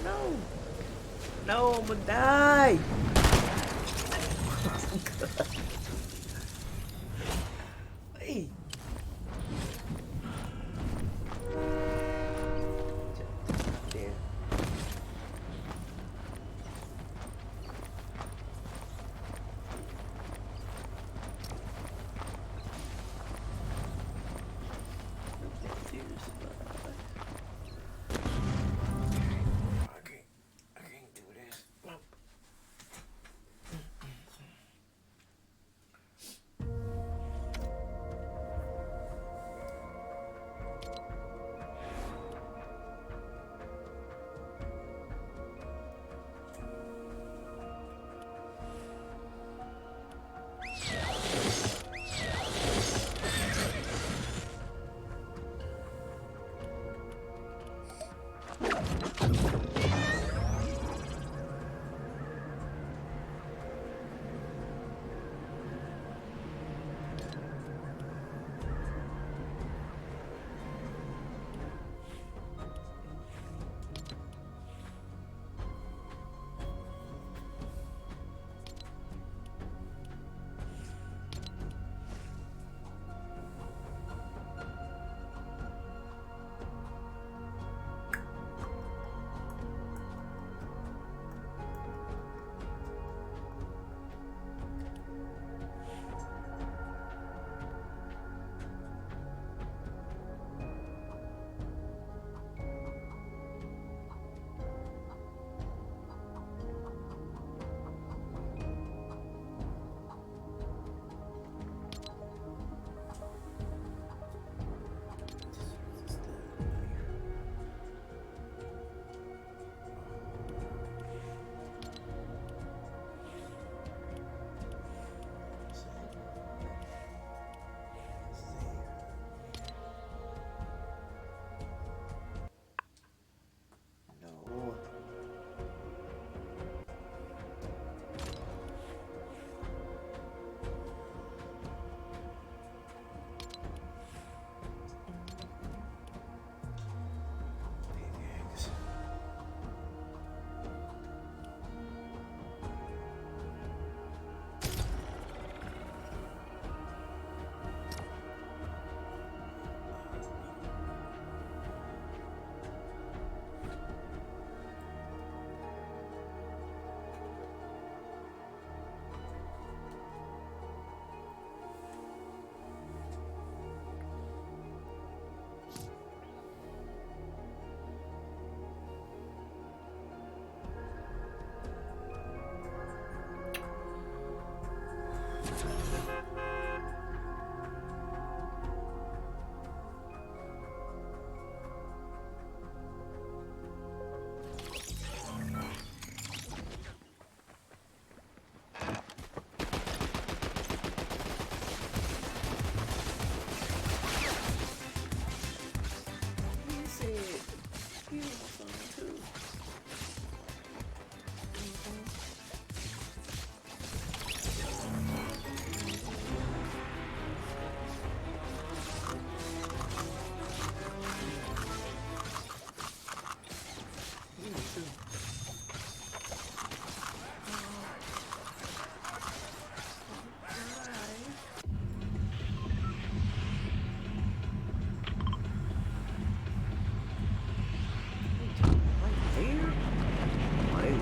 No. No, I'm gonna die. Hey. There. I can't do this.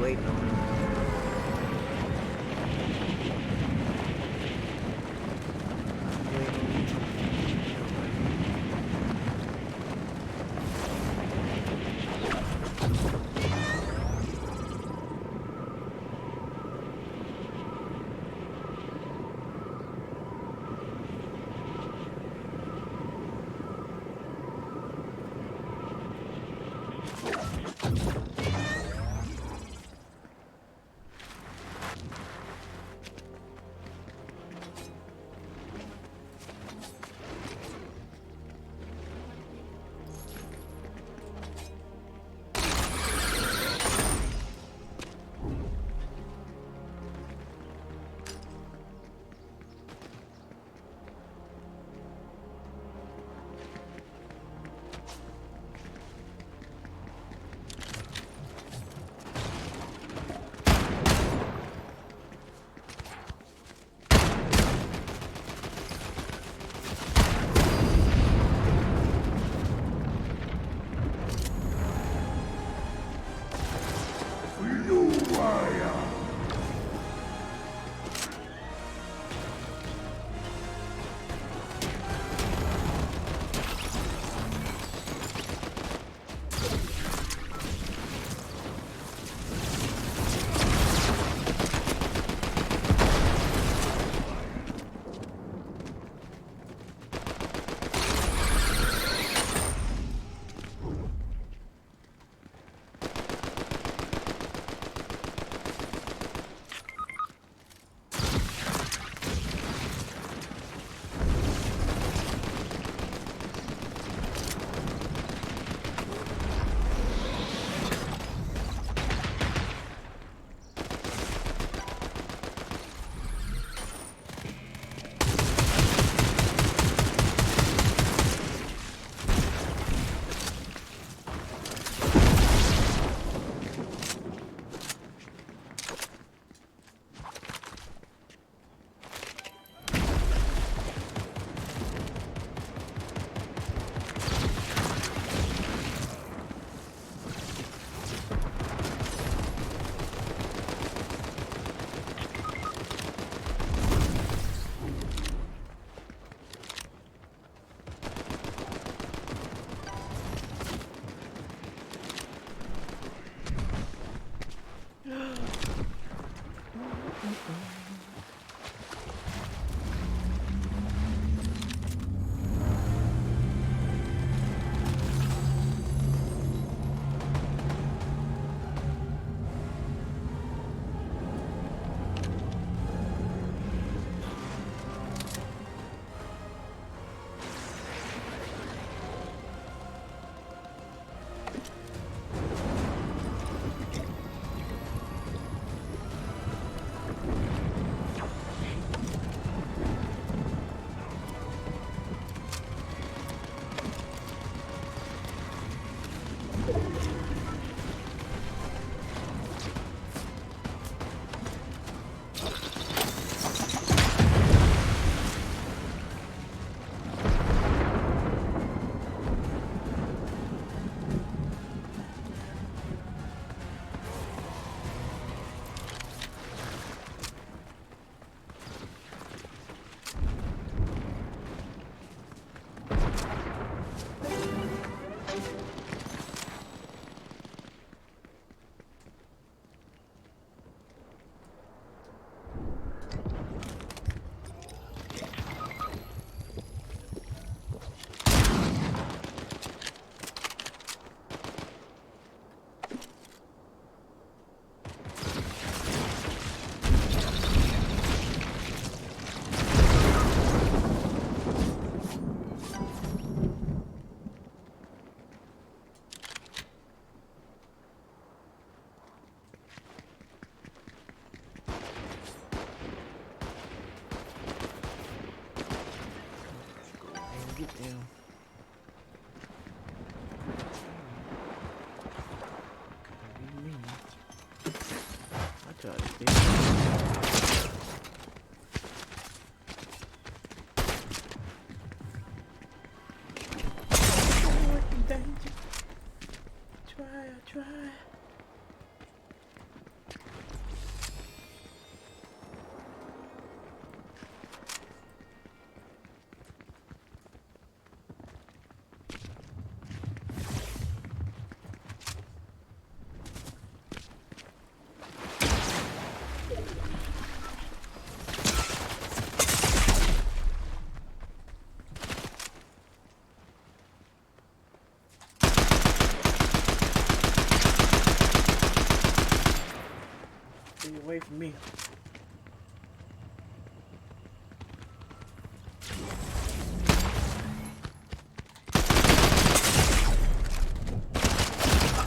Waiting on him.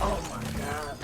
Oh my god.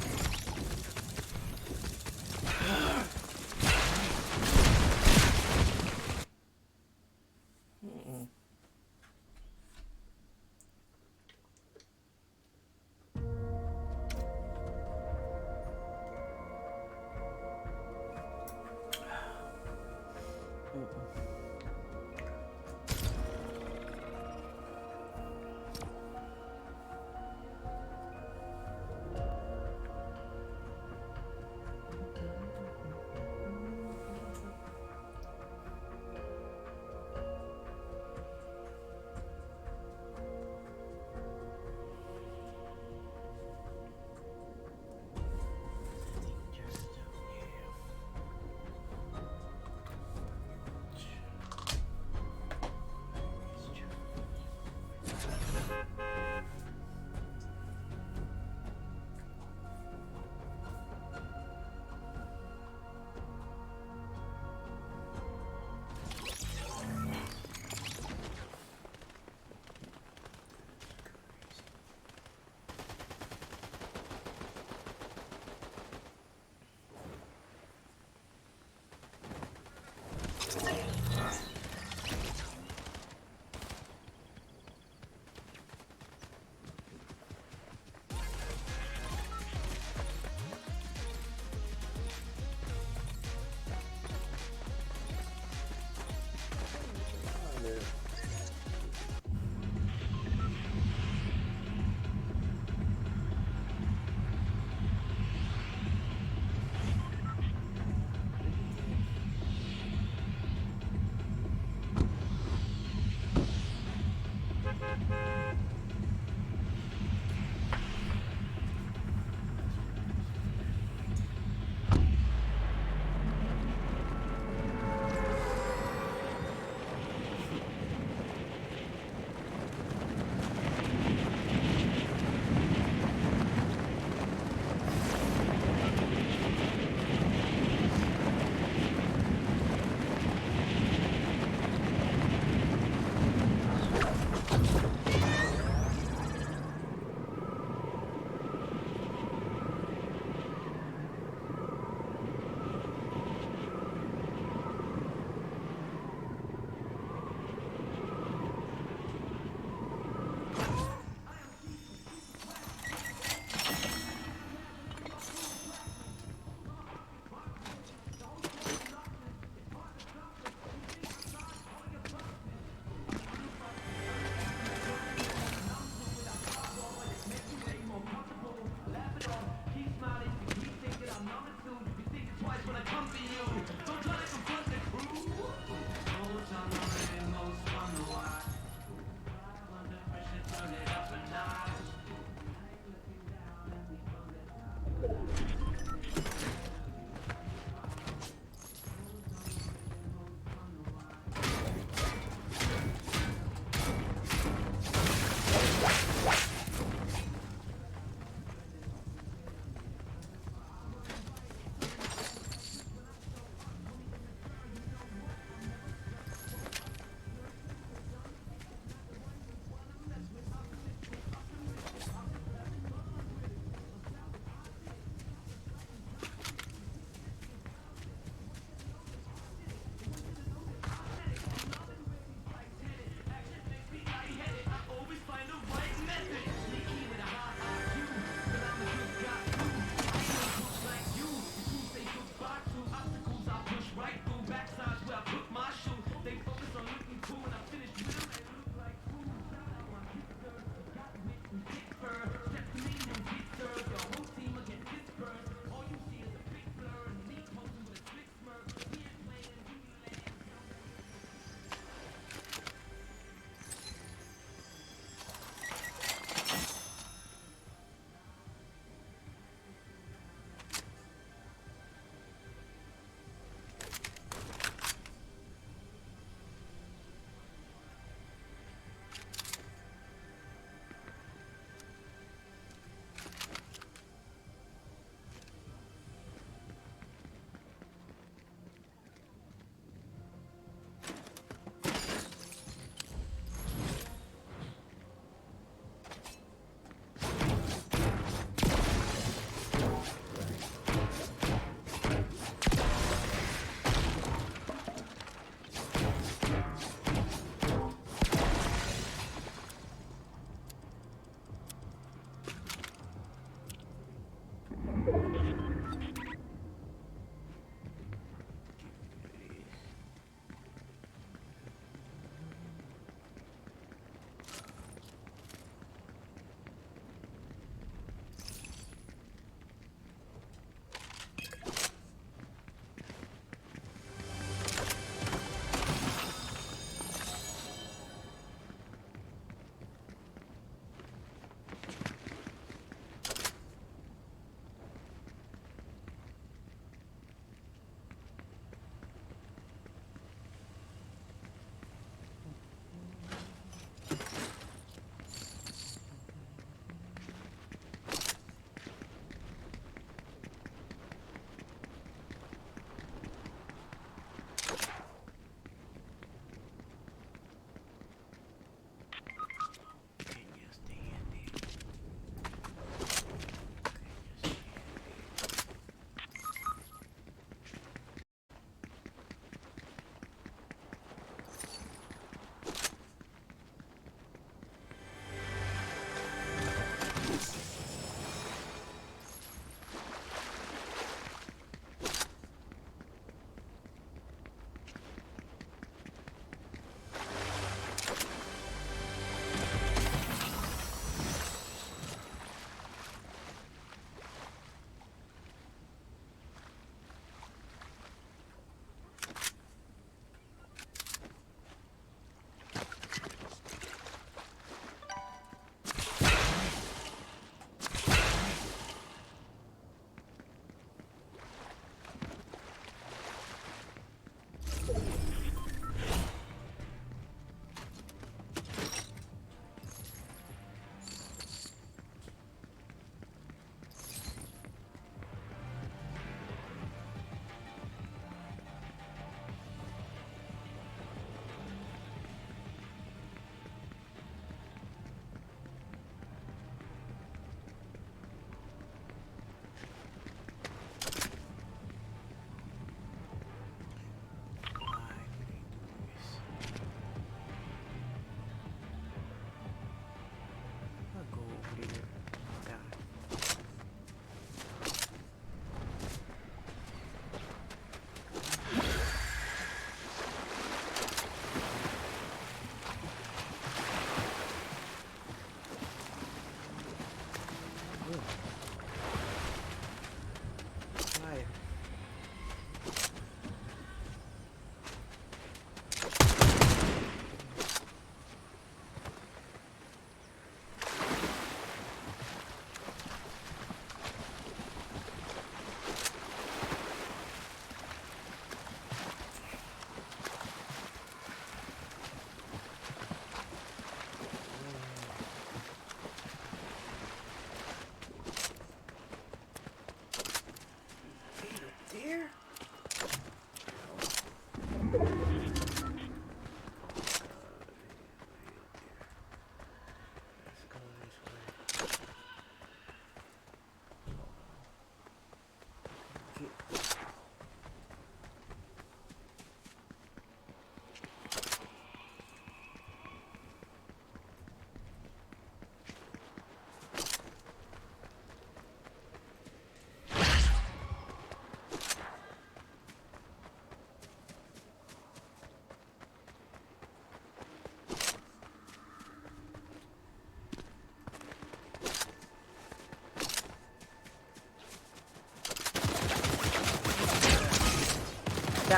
Die.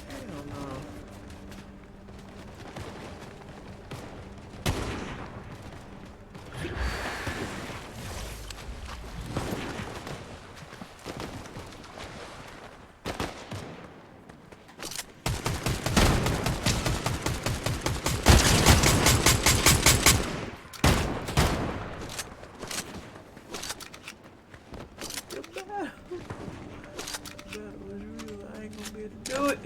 Hell no. Do it.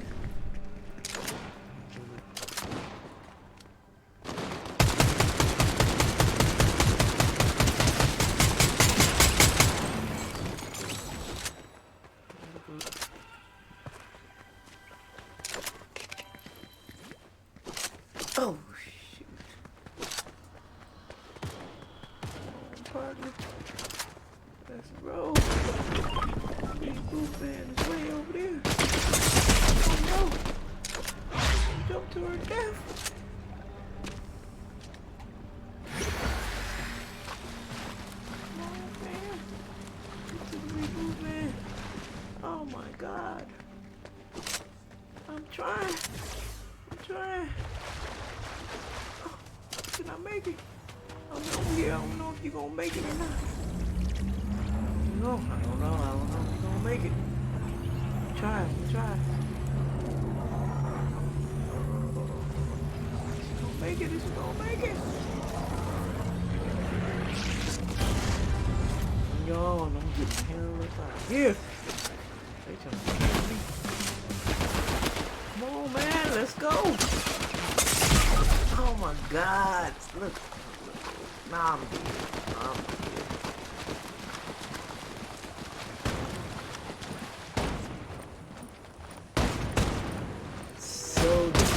Oh shoot. Partner. Let's roll. Big booth man is way over there. Oh no. Jump to her death. Come on, man. Get to the reboot, man. Oh my god. I'm trying. Oh, can I make it? I'm over here. I don't know if you're gonna make it or not. I don't know if you're gonna make it. Try. Make it, it's gonna make it. Yo, and I'm getting hell out of here. They trying to kill me. Come on, man, let's go. Oh my God, look. Nah, I'm dead. So good.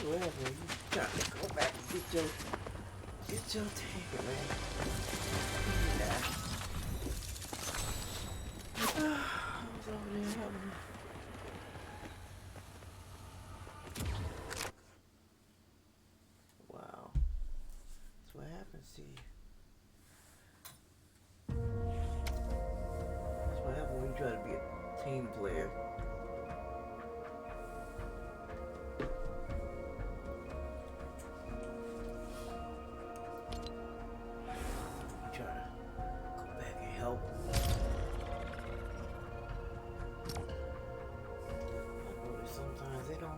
Whatever, you trying to go back and get your tank, man. Yeah. I was over there helping. Wow. That's what happens to you. That's what happens when you try to be a team player.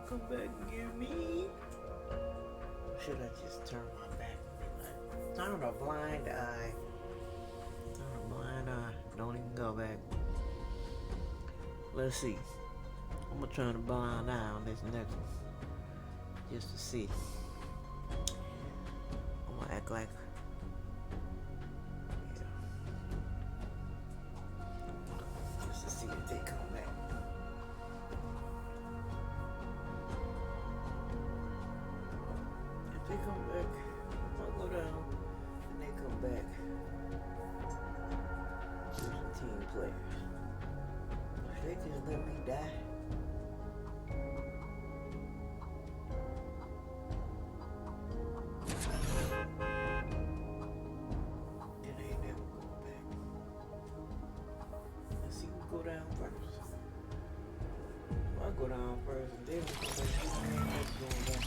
Come back and get me. Or should I just turn my back and be like, turn a blind eye. Don't even go back. Let's see. I'm gonna turn a blind eye on this next one. Just to see. I'm gonna act like, yeah. Just to see if they come back. They come back, I'll go down, and they come back. Here's the team players. If they just let me die. Then they ain't never going back. Let's see who go down first. I'll go down first, and then we'll come back. Who's going back?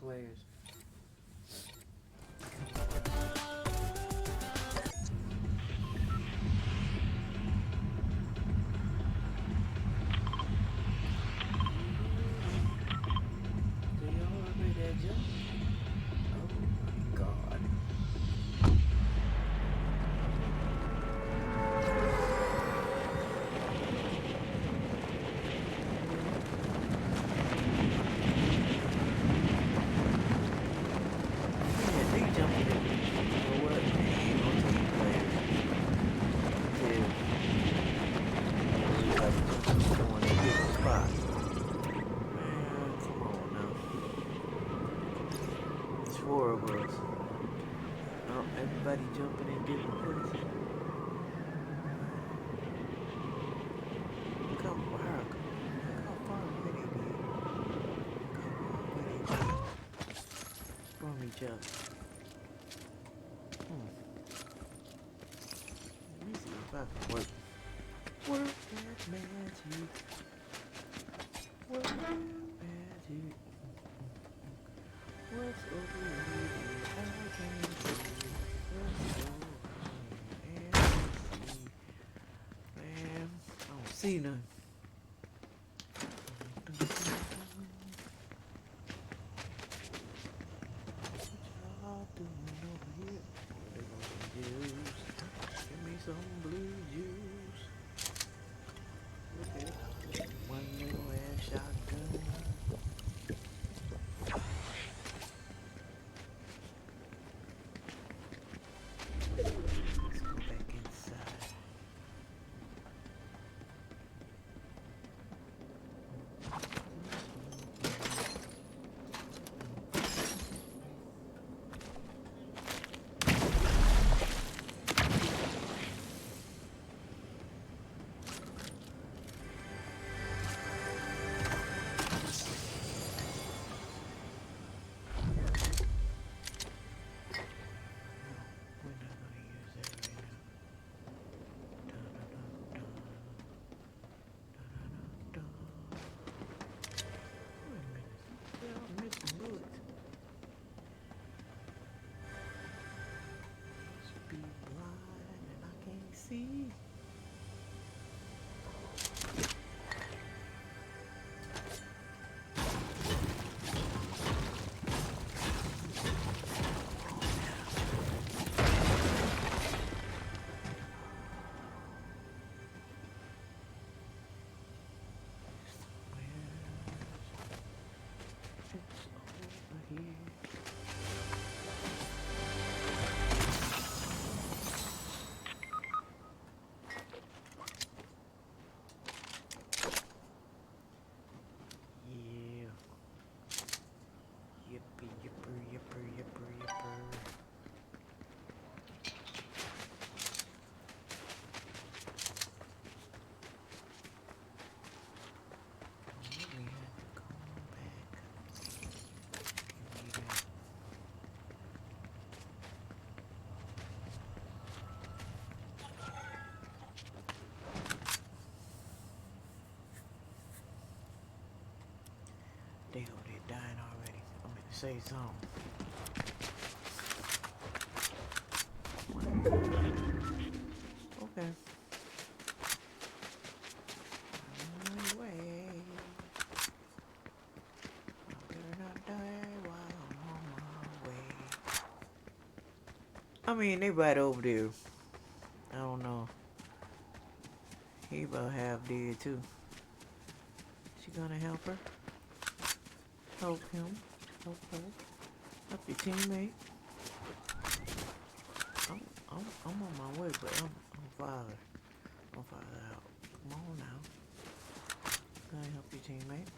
Players. Do y'all remember that jump? Oh my God. 4 of us. Oh, everybody jumping in different places. Look how far away they did. Look how far away they did from each other. Let me see if I can work. Work that magic. Work that magic. What's over here? I can't see. What's over here? Man, I don't see nothing. What y'all doing over here? They gonna juice. Give me some blue juice. Look at it. One little ass shotgun. Let's go back inside. We're not gonna use that right now. Dun, dun, dun, dun, dun. Wait a minute. Yeah, I'm missing bullets. Must be blind and I can't see. It's over here. Yeah. Yippee, yipper, yipper, yipper, yipper. We had to come back. Give me that. They over there dying already. I'm gonna say something. Okay. On my way. I better not die while I'm on my way. I mean, they right over there. I don't know. He about half dead too. She gonna help her? Help him. Help her. Help your teammate. I'm on my way, but I'm farther. I'm farther out. Come on now. Gonna help your teammate.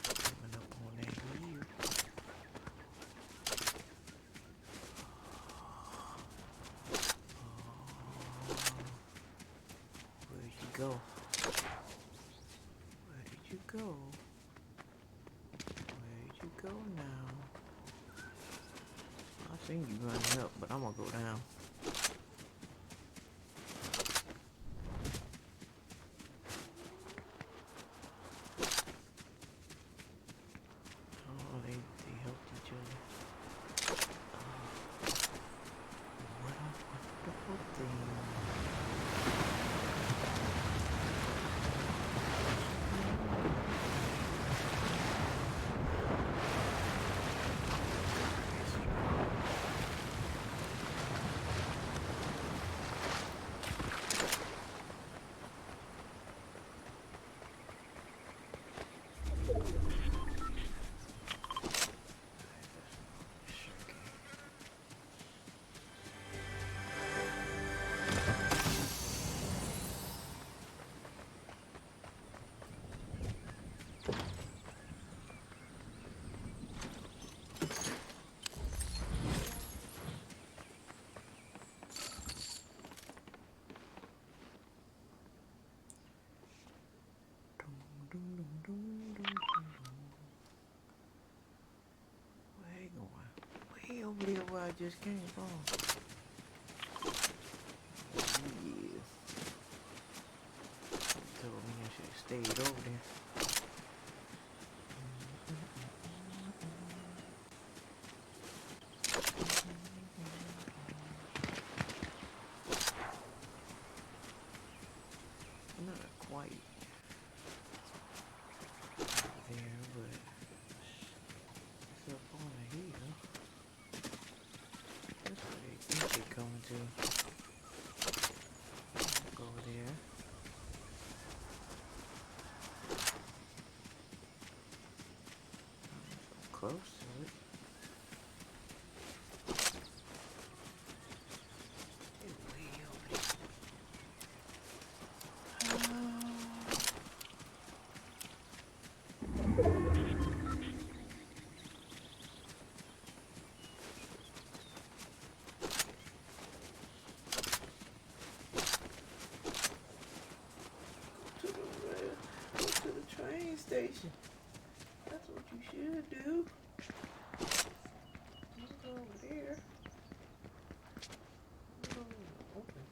Coming up on that hill. Where'd you go? Where did you go? Where'd you go now? I seen you running up, but I'm gonna go down. Oh, they helped each other. What a wonderful thing. over there where I just came from. Yeah. Told me I should have stayed over there. Not quite there, but it's up on the hill. That's where they think they're coming to. Go there. Close to it. It's way over there. Go to the train station. That's what you should do. Don't go over there. Oh, okay.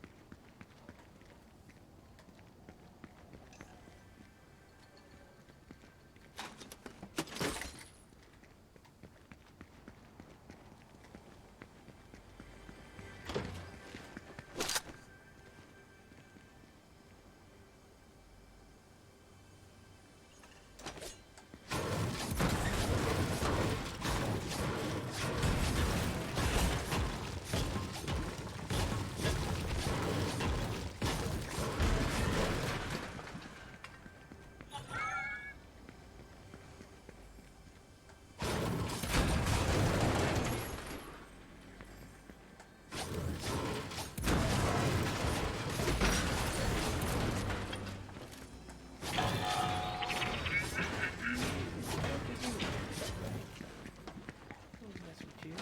Don't mess with you.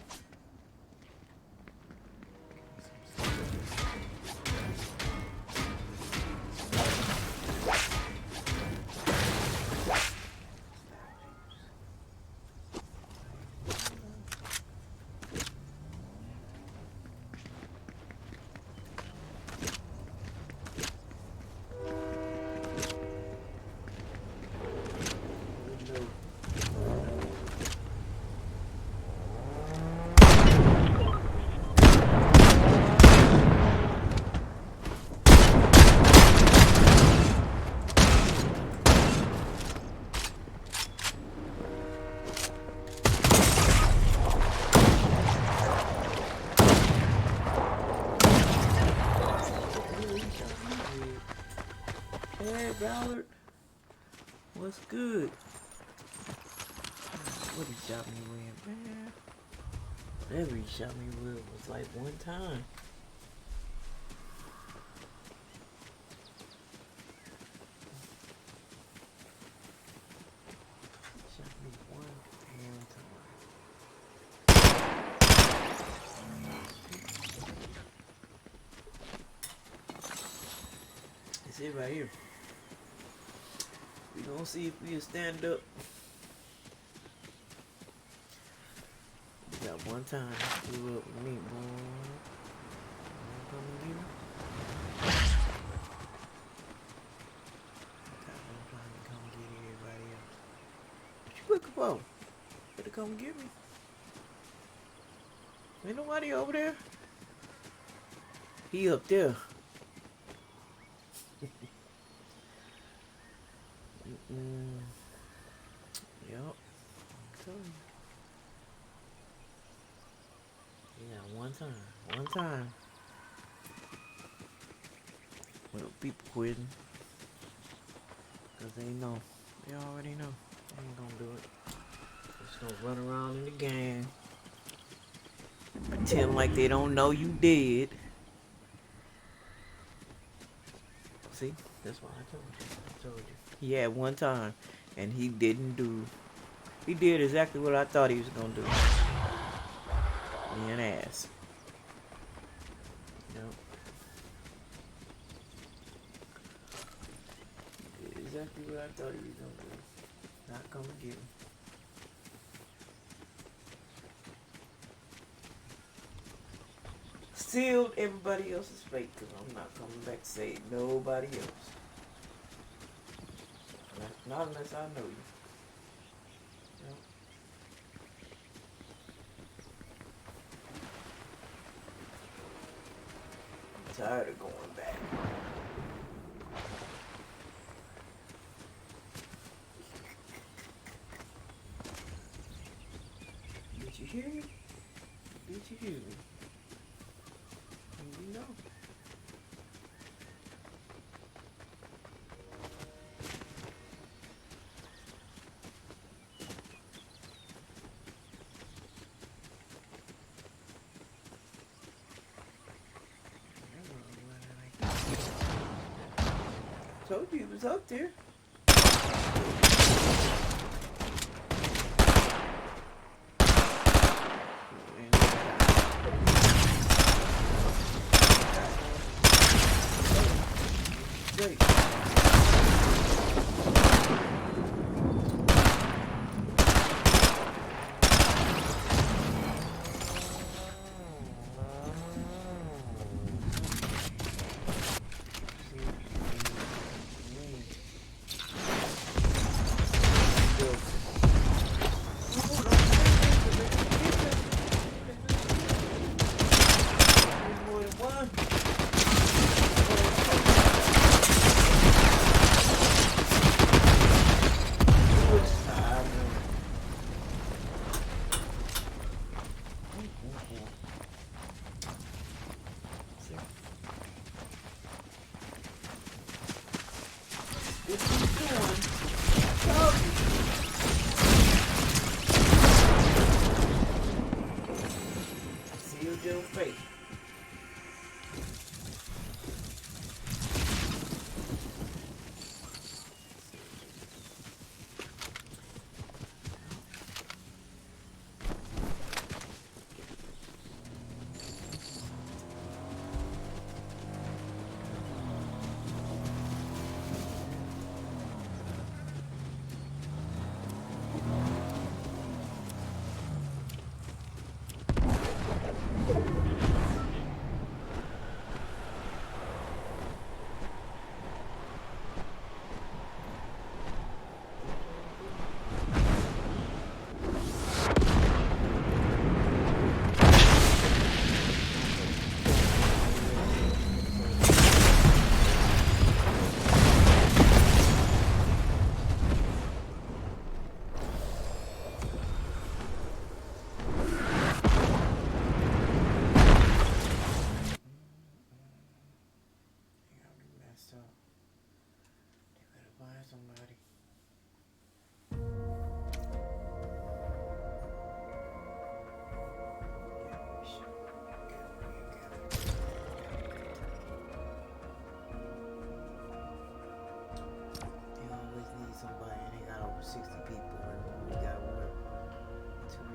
Hey, Ballard. What's good? What he shot me with, man? Whatever he shot me with was like one time. Shot me one damn time. It's it right here. We gonna see if we'll stand up. We got one time. We will meet, boy. Come and get me. Got one time to come get everybody else. What you looking for? Better come get me. Ain't nobody over there. He up there. Yep. I'm telling you. Yeah, one time. One time. When the people quitting. Cause they know. They already know. They ain't gonna do it. Just gonna run around in the gang. Pretend like they don't know you did. See? That's why I told you. He had one time, and he didn't do. He did exactly what I thought he was gonna do. Be an ass. Yep. He did exactly what I thought he was gonna do. Not gonna get him. sealed everybody else's fate because I'm not coming back to save nobody else. Not unless I know you. Yep. I'm tired of going back. Did you hear me? Did you hear me? You know. Told you it was up there. Great.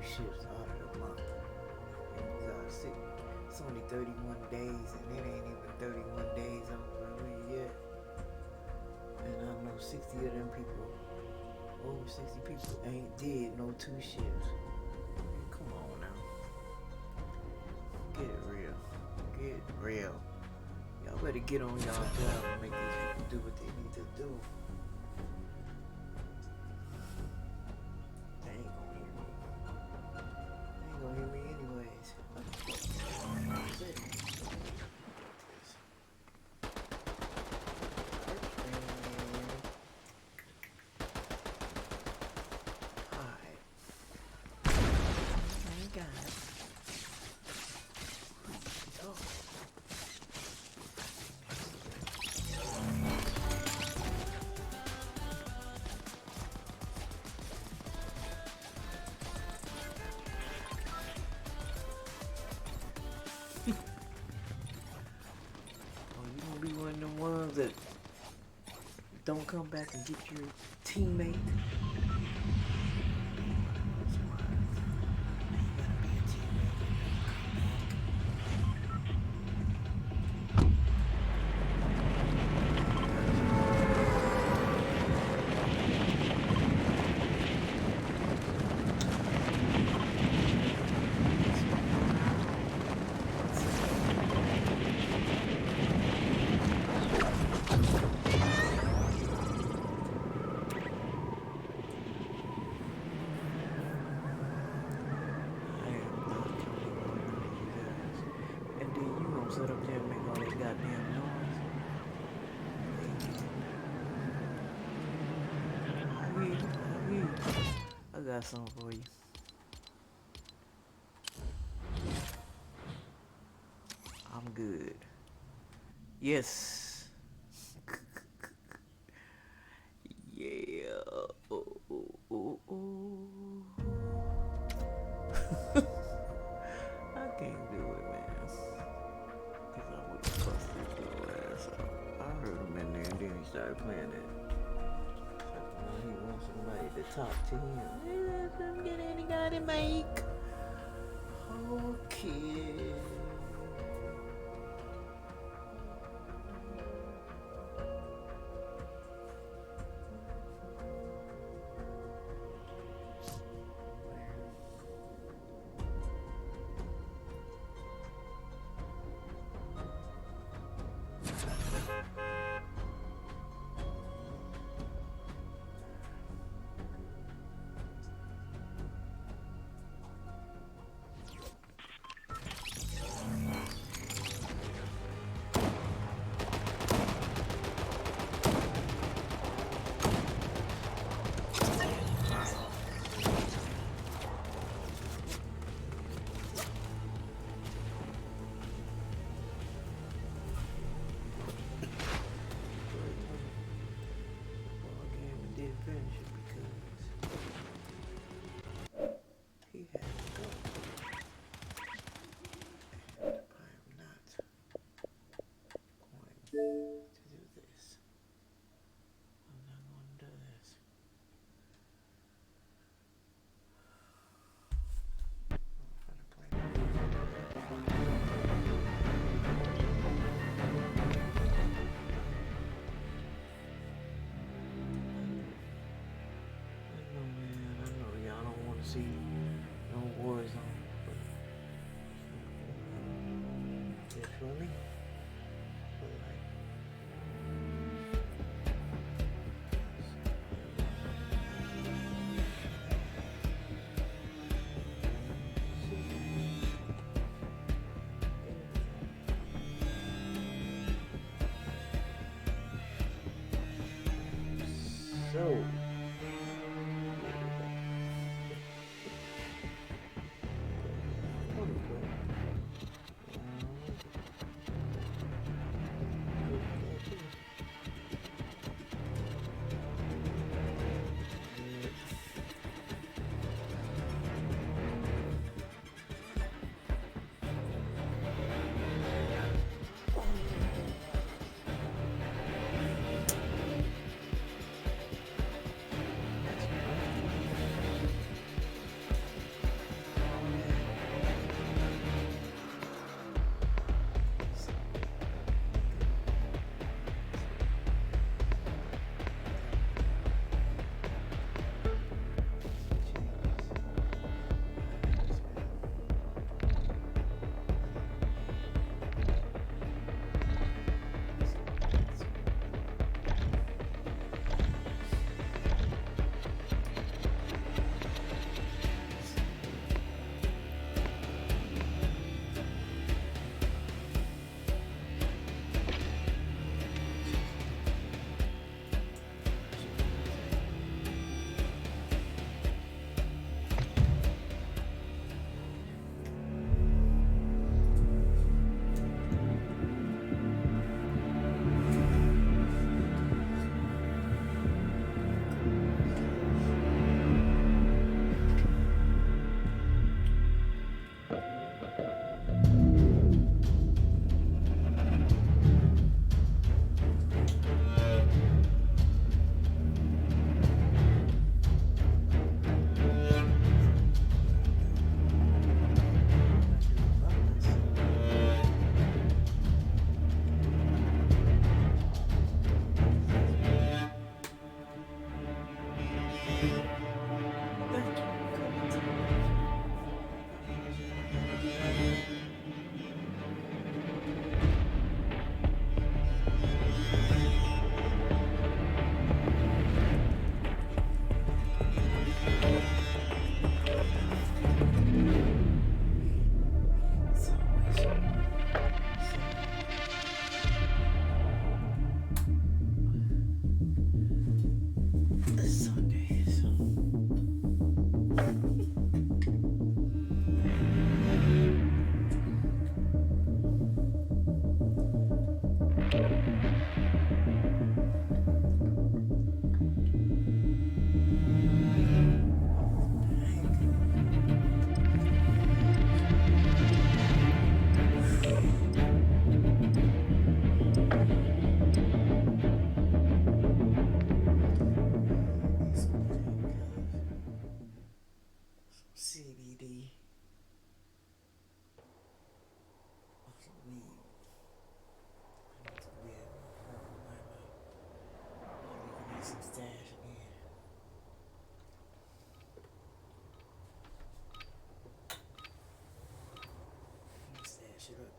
Shifts out of the month. And you got sick. It's only 31 days, and it ain't even 31 days over yet. And I know 60 of them people, over 60 people, ain't did no 2 shifts. Come on now. Get it real. Get it real. Y'all better get on y'all job and make these people do what they need to do. Don't hear me anyways. Alright. Thank God. Oh. That don't come back and get your teammate. sit up there and make all that goddamn noise. I got something for you. I'm good. Yes. Yeah. Oh, oh, oh, oh. I can't do it, man. Cause I would have cussed this little ass out. I heard him in there and then he started playing it. He wants somebody to talk to him. Get any guy to make. Okay. To do this. I'm not going to do this. I'm trying to play. I know, man. I know y'all don't want to see no Warzone, but it's for me. So,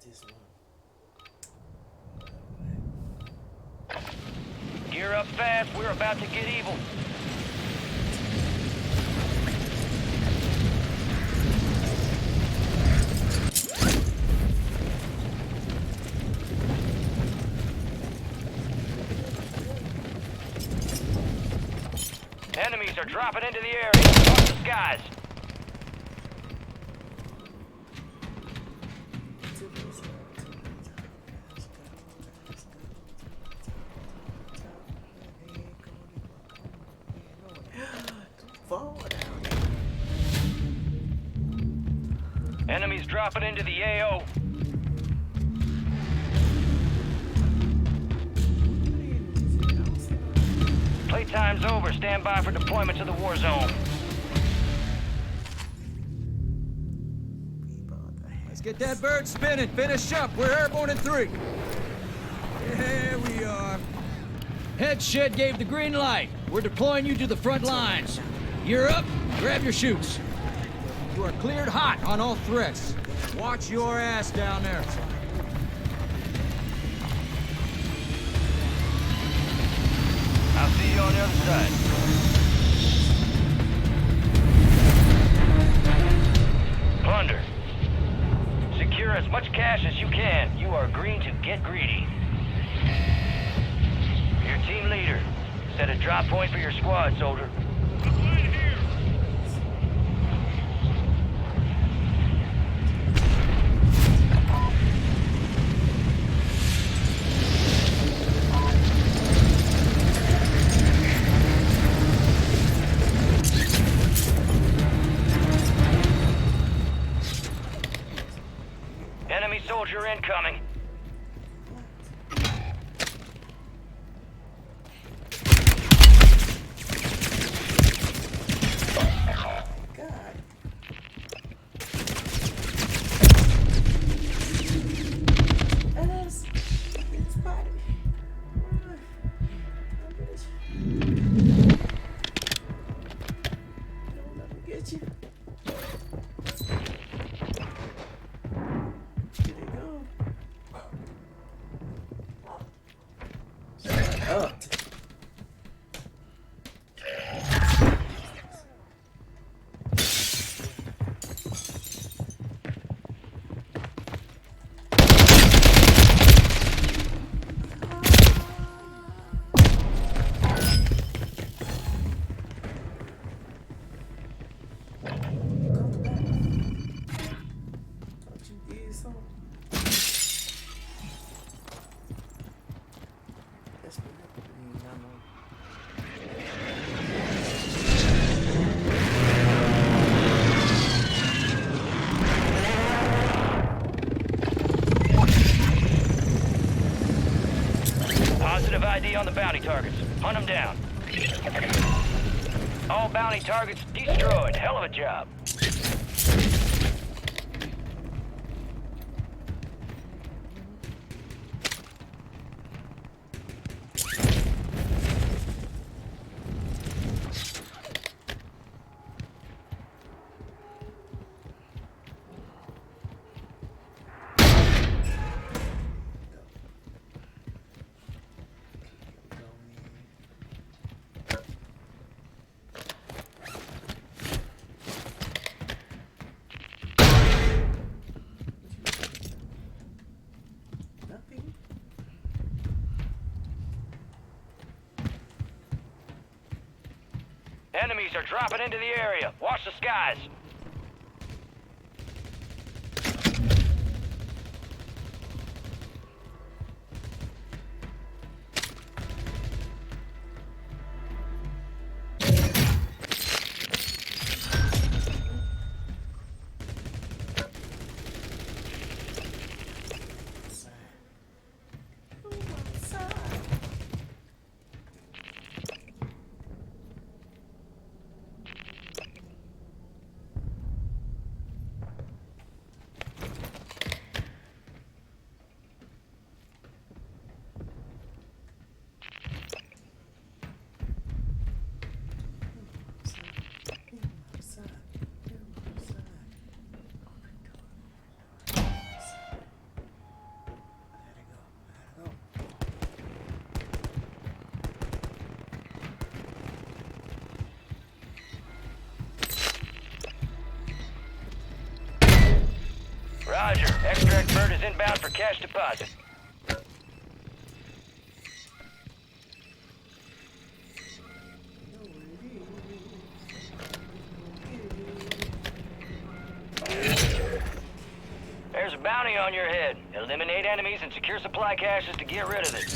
this one. Gear up fast. We're about to get evil. Enemies are dropping into the area. Watch the skies. Enemies dropping into the AO. Playtime's over. Stand by for deployment to the Warzone. Let's get that bird spinning. Finish up. We're airborne in 3. There we are. Head shed gave the green light. We're deploying you to the front lines. You're up. Grab your chutes. You are cleared hot on all threats. Watch your ass down there. I'll see you on the other side. Plunder. Secure as much cash as you can. You are green to get greedy. Your team leader. Set a drop point for your squad, soldier. Enemy soldier incoming. Positive ID on the bounty targets. Hunt them down. All bounty targets destroyed. Hell of a job. Enemies are dropping into the area. Watch the skies. Roger. Extract bird is inbound for cash deposit. There's a bounty on your head. Eliminate enemies and secure supply caches to get rid of it.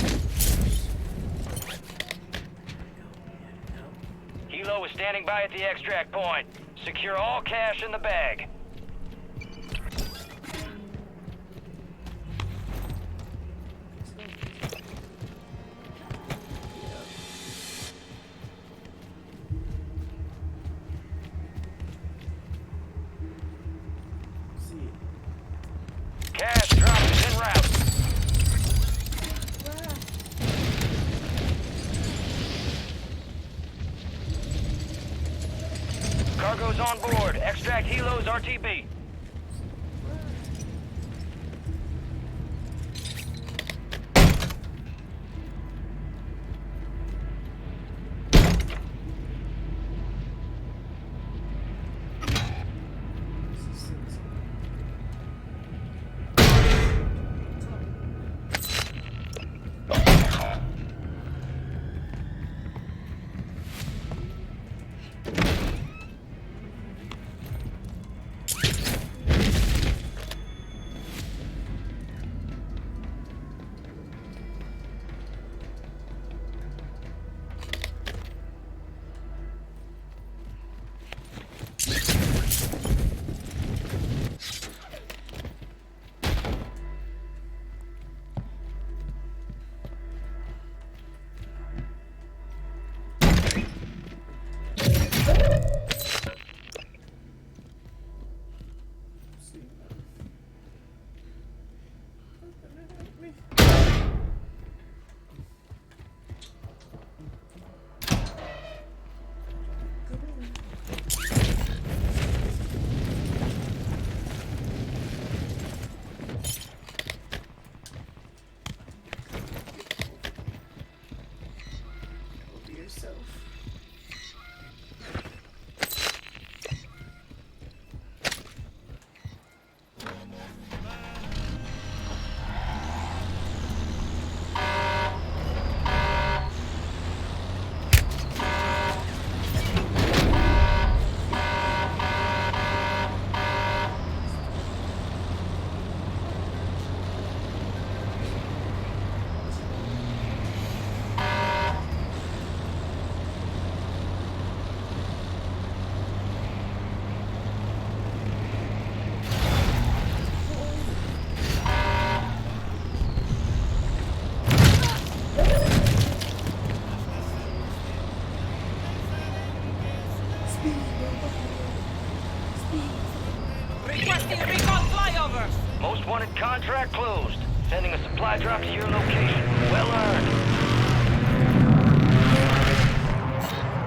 Hilo is standing by at the extract point. Secure all cash in the bag. Cash drop is en route. Cargo's on board. Extract Helos RTB. Requesting recon flyover. Most wanted contract closed. Sending a supply drop to your location. Well earned.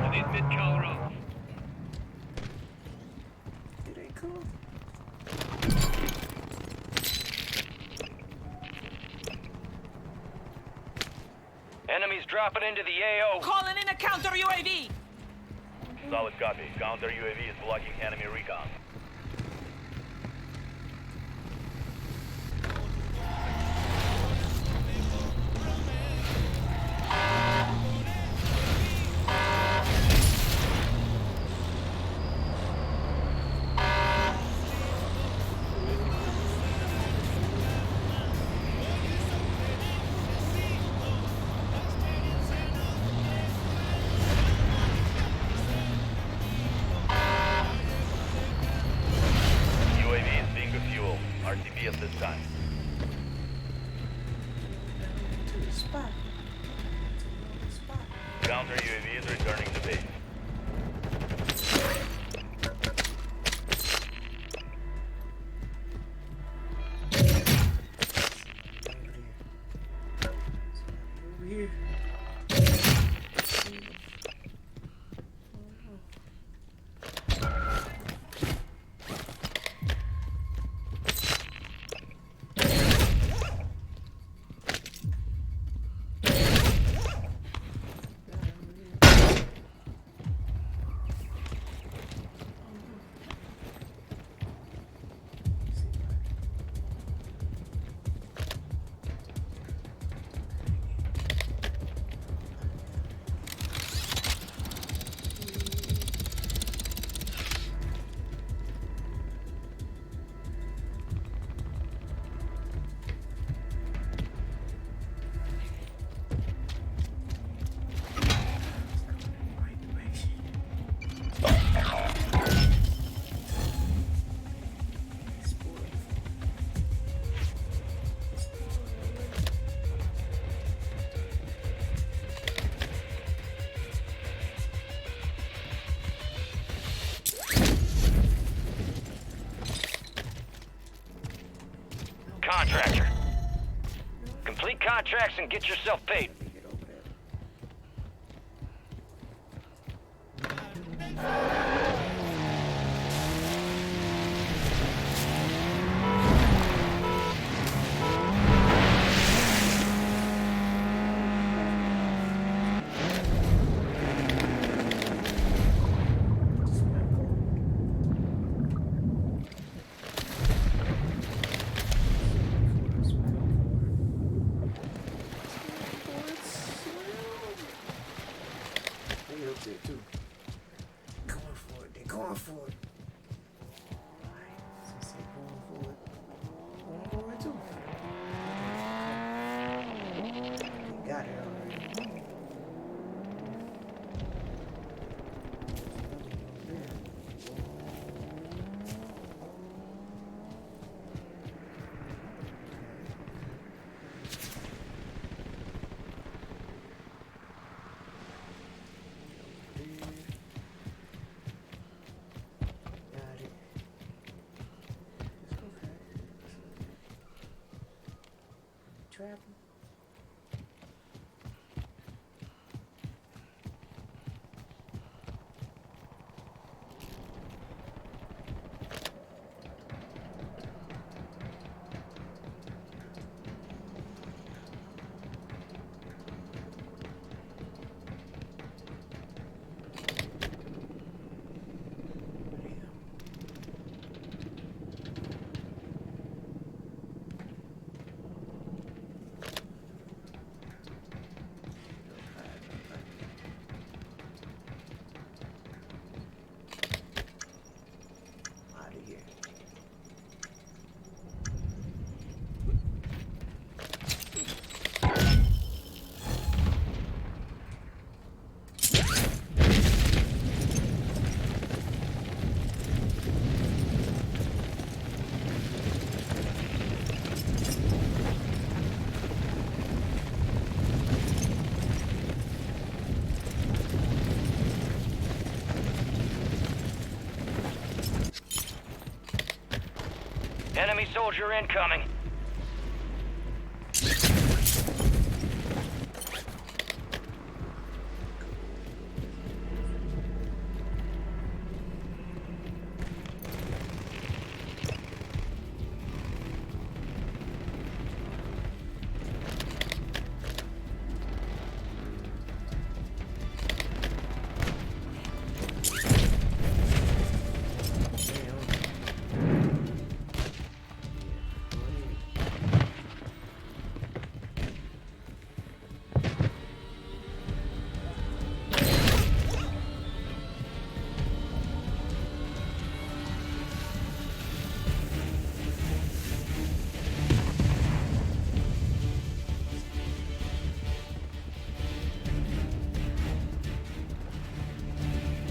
Within mid-Colorado. It ain't cool. Enemies dropping into the AO. Calling in a counter UAV. Solid copy. Counter UAV is blocking enemy recon. RTB at this time. To the spot. Counter UAV is returning to base. Over here. contractor. Complete contracts and get yourself paid. Get over there. Too. Going for it. They're going for it. Alright, so say going for it. Going for it too. They got it already. Travel. Enemy soldier incoming.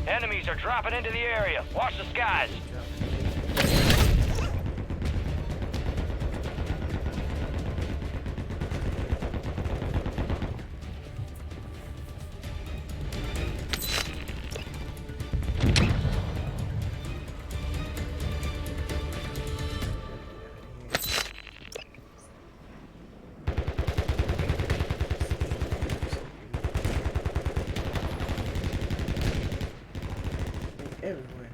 Enemies are dropping into the area. Watch the skies. Everywhere.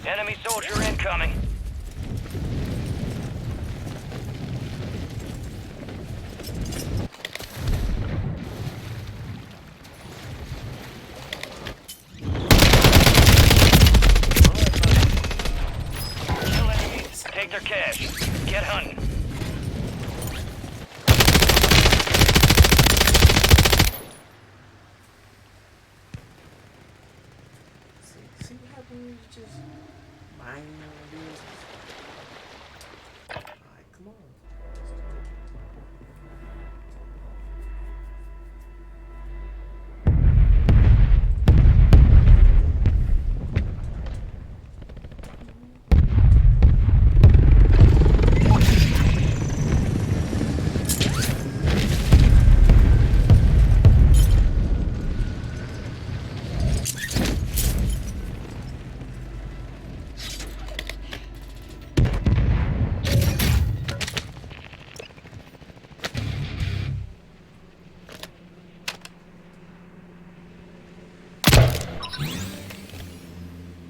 Enemy soldier incoming. cache. Get hunting. See what happens when you just mind your own business. Alright, come on. Let's do it.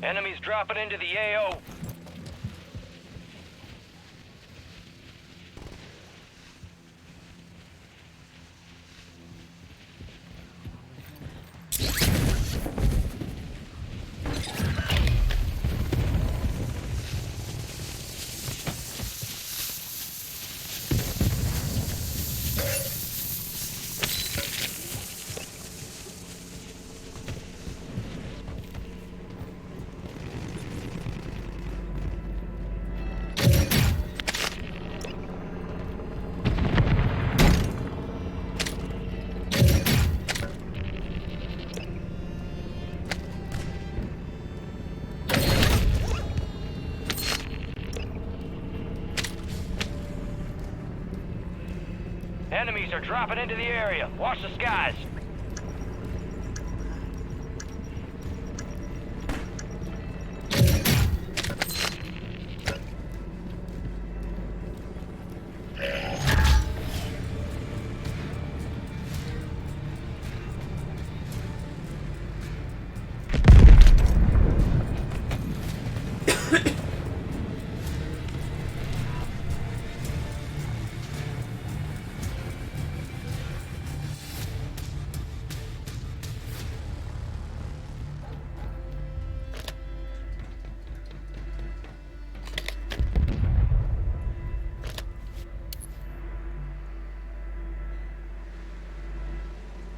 Enemies dropping into the AO. Enemies are dropping into the area. Watch the skies.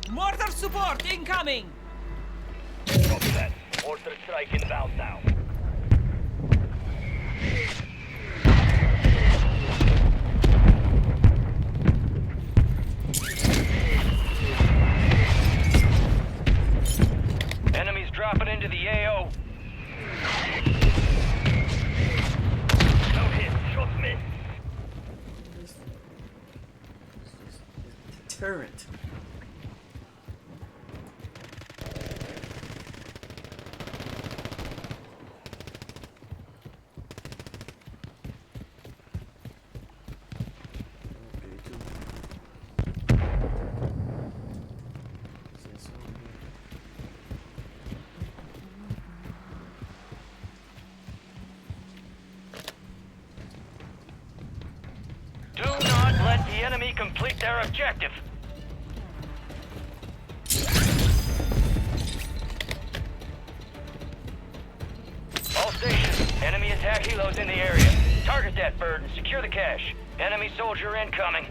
Mortar support incoming! Copy that. Mortar strike inbound now. Enemies dropping into the AO. No hit. Shots missed. Deterrent. Do not let the enemy complete their objective. All stations, enemy attack helos in the area. Target that bird and secure the cache. Enemy soldier incoming.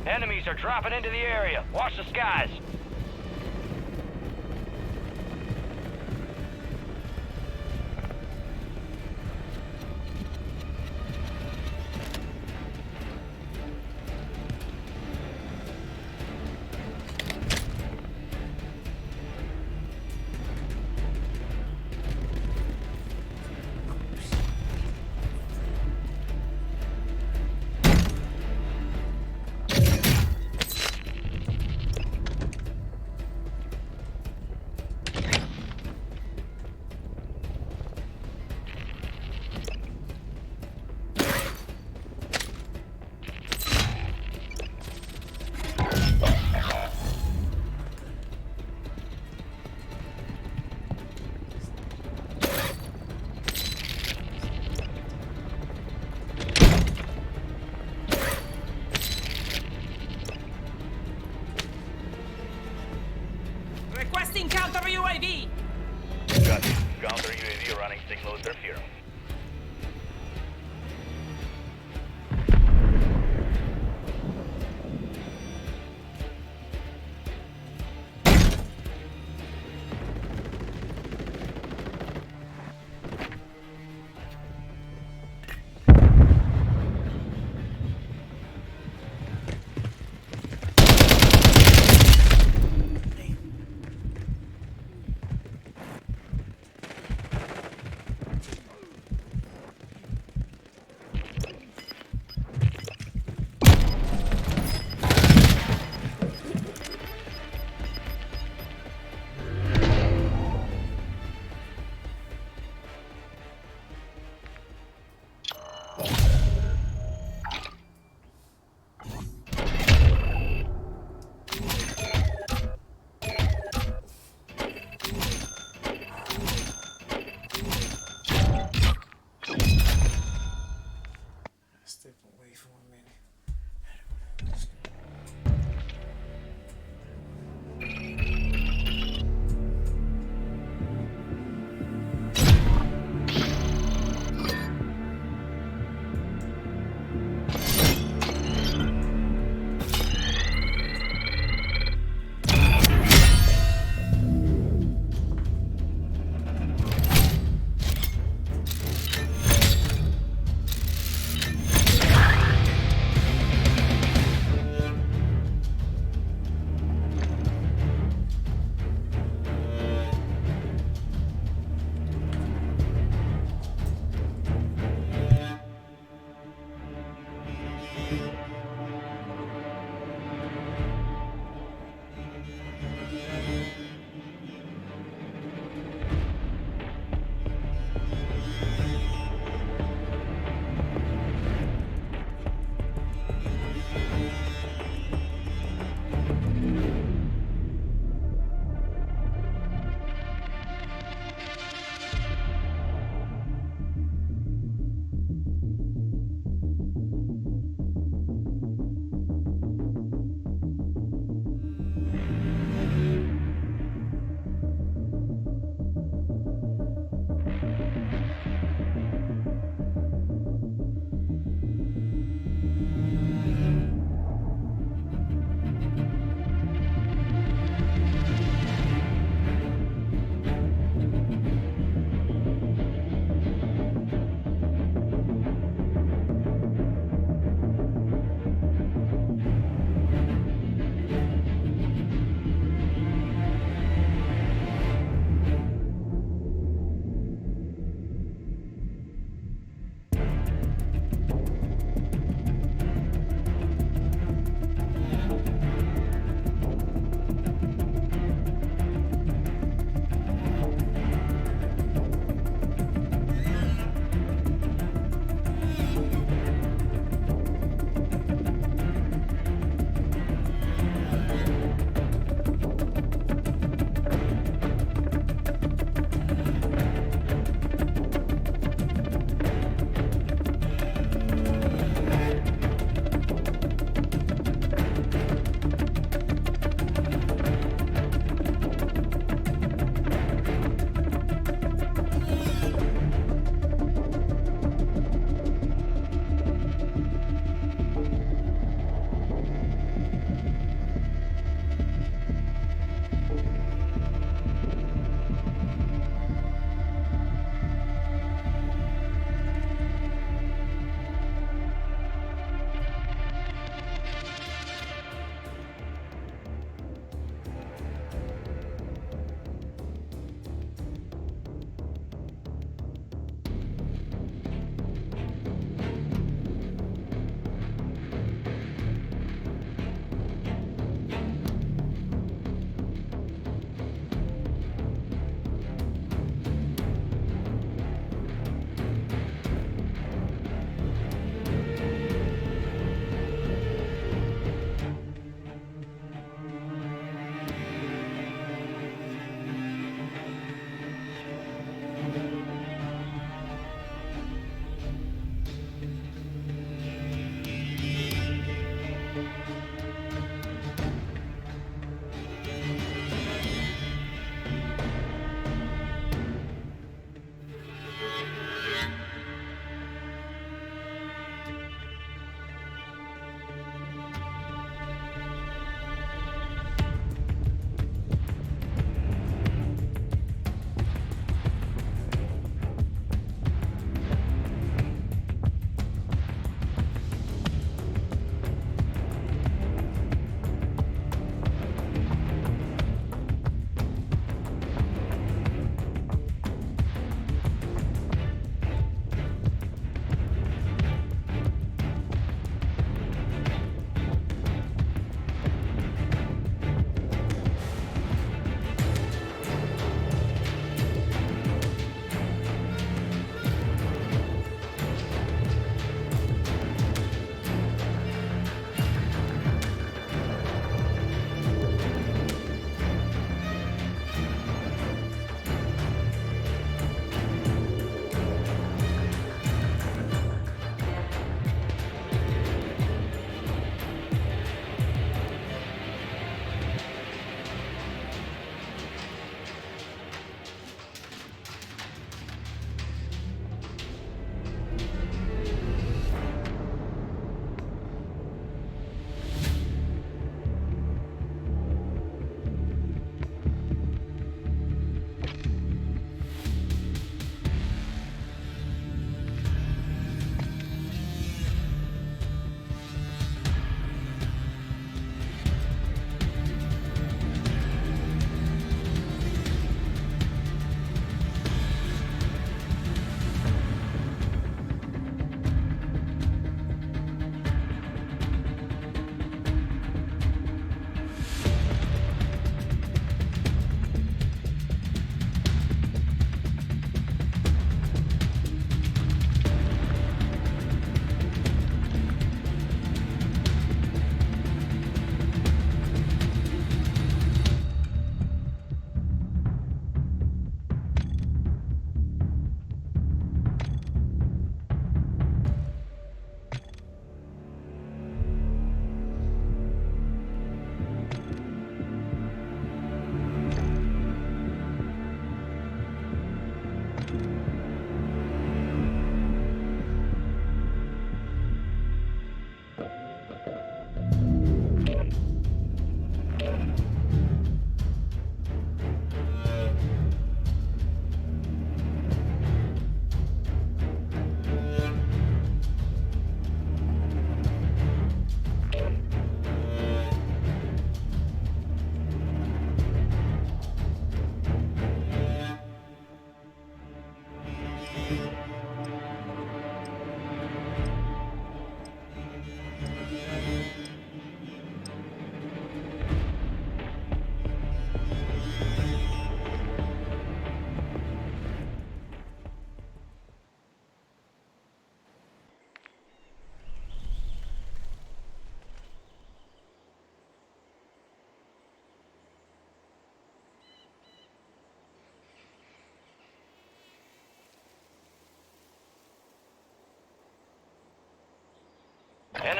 Enemies are dropping into the area. Watch the skies. Counter UAV. Got you. Counter UAV running signal interference.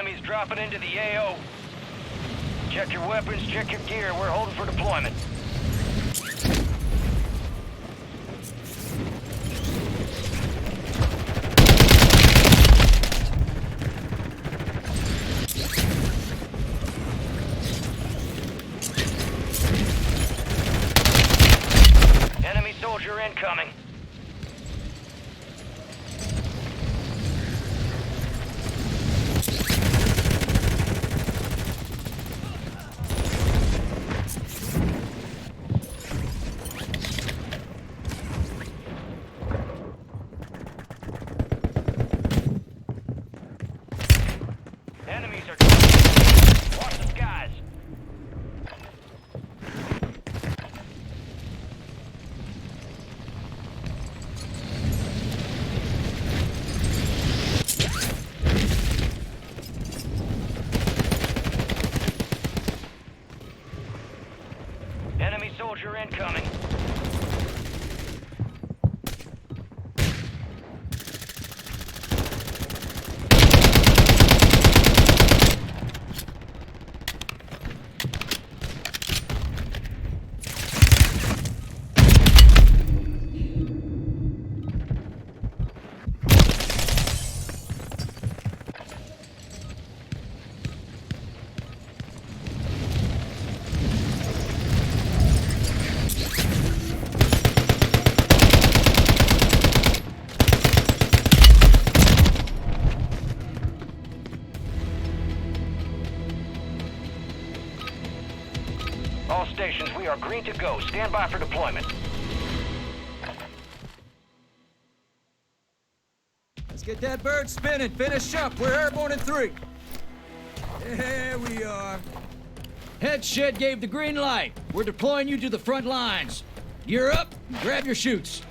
Enemies dropping into the AO. Check your weapons, check your gear. We're holding for deployment. Enemy soldier incoming. Enemies are coming. Watch the skies. Enemy soldier incoming. All stations, we are green to go. Stand by for deployment. Let's get that bird spinning. Finish up. We're airborne in 3. There we are. Head shed gave the green light. We're deploying you to the front lines. You're up. Grab your chutes.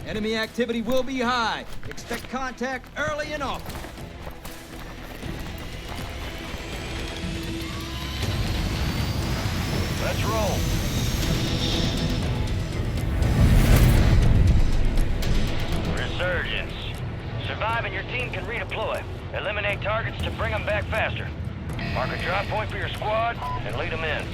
Enemy activity will be high. Expect contact early and often. Let's roll. Resurgence. Survive and your team can redeploy. Eliminate targets to bring them back faster. Mark a drop point for your squad and lead them in.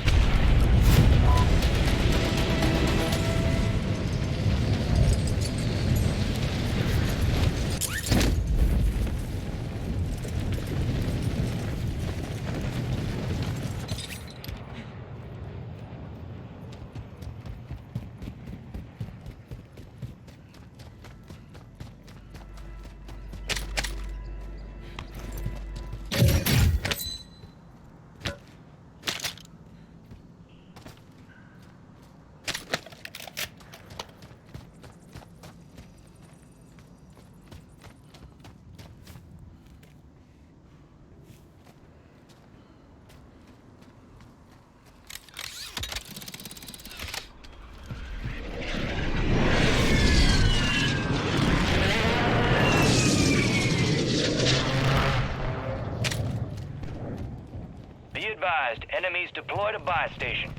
Be advised, enemies deployed a buy station.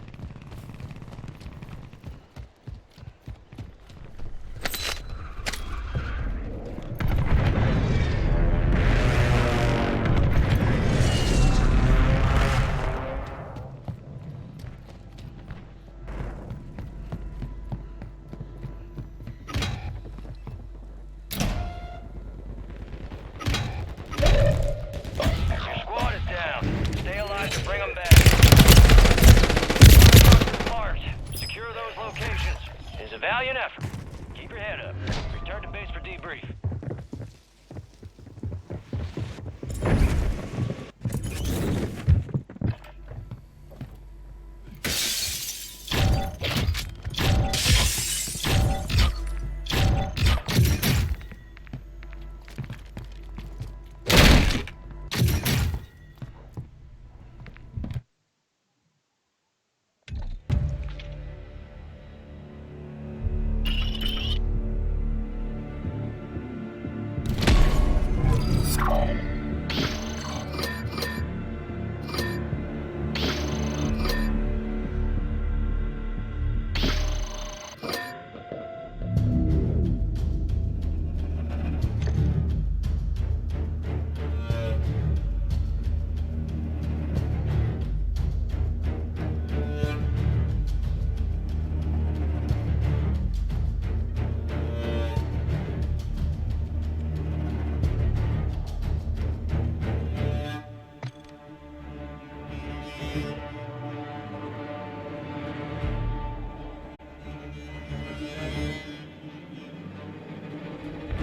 Your squad is down. Stay alive to bring them back. Marked. Secure those locations. It's a valiant effort. Keep your head up. Return to base for debrief.